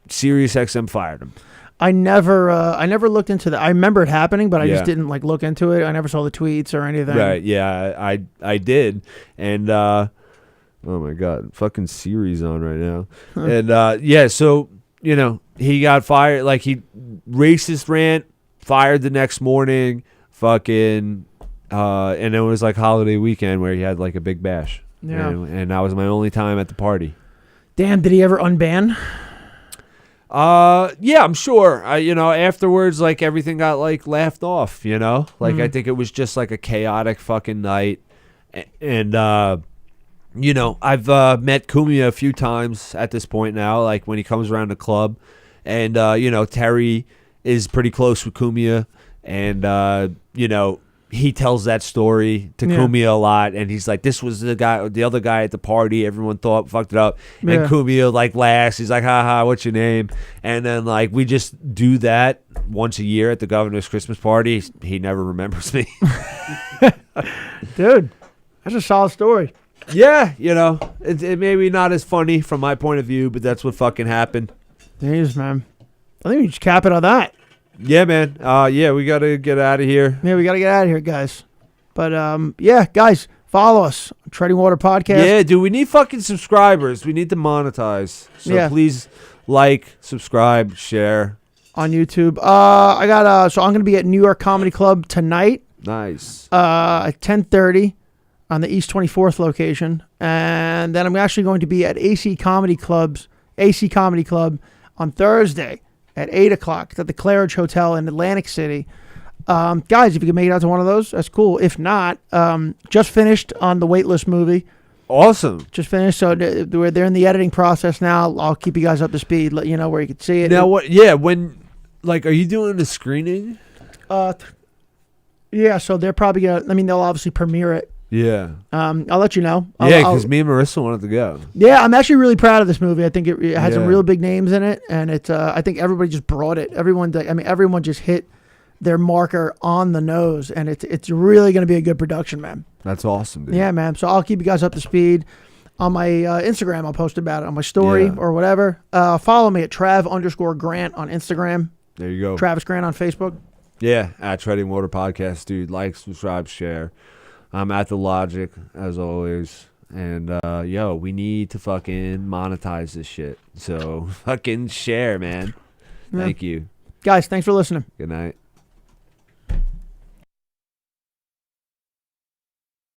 Speaker 2: SiriusXM fired him.
Speaker 1: I never looked into that. I remember it happening, but I just
Speaker 2: Yeah.
Speaker 1: didn't like look into it. I never saw the tweets or anything.
Speaker 2: Right. Yeah, I did. And oh my God, fucking Siri's on right now. And yeah, so he got fired. Like he racist rant, fired the next morning. Fucking and it was like holiday weekend where he had like a big bash.
Speaker 1: Yeah.
Speaker 2: And that was my only time at the party.
Speaker 1: Damn, did he ever unban?
Speaker 2: Yeah, I'm sure. Afterwards, like everything got like laughed off. Like I think it was just like a chaotic fucking night, and I've met Cumia a few times at this point now. Like when he comes around the club, and Terry is pretty close with Cumia, and he tells that story to Cumia a lot, and he's like, "This was the other guy at the party. Everyone thought fucked it up." And Cumia like laughs. He's like, "Ha ha, what's your name?" And then like we just do that once a year at the governor's Christmas party. He never remembers me.
Speaker 1: Dude, that's a solid story.
Speaker 2: Yeah, it may be not as funny from my point of view, but that's what fucking happened.
Speaker 1: Jeez, man. I think we just cap it on that.
Speaker 2: Yeah, man. Yeah, we got to get out of here.
Speaker 1: Yeah, we got to get out of here, guys. But, yeah, guys, follow us. Treading Water Podcast.
Speaker 2: Yeah, dude, we need fucking subscribers. We need to monetize. So please like, subscribe, share.
Speaker 1: On YouTube. So I'm going to be at New York Comedy Club tonight.
Speaker 2: Nice.
Speaker 1: At 10:30 on the East 24th location. And then I'm actually going to be at AC Comedy Club on Thursday at 8 o'clock at the Claridge Hotel in Atlantic City. Guys, if you can make it out to one of those, that's cool. If not, just finished on the Waitlist movie.
Speaker 2: Awesome.
Speaker 1: Just finished, so they're in the editing process now. I'll keep you guys up to speed, let you know where you can see it.
Speaker 2: Now, what? Yeah, when, like, are you doing the screening?
Speaker 1: Yeah, so they're probably going to, they'll obviously premiere it.
Speaker 2: Yeah.
Speaker 1: I'll let you know.
Speaker 2: Yeah, because me and Marissa wanted to go.
Speaker 1: Yeah, I'm actually really proud of this movie. I think it has some real big names in it, and it's. I think everybody just brought it. Everyone just hit their marker on the nose, and it's really going to be a good production, man.
Speaker 2: That's awesome, dude.
Speaker 1: Yeah, man. So I'll keep you guys up to speed. On my Instagram, I'll post about it on my story or whatever. Follow me at Trav_Grant on Instagram.
Speaker 2: There you go.
Speaker 1: Travis Grant on Facebook.
Speaker 2: Yeah, at Treading Water Podcast, dude. Like, subscribe, share. I'm at The Logic, as always. And, we need to fucking monetize this shit. So, fucking share, man. Yeah. Thank you.
Speaker 1: Guys, thanks for listening.
Speaker 2: Good night.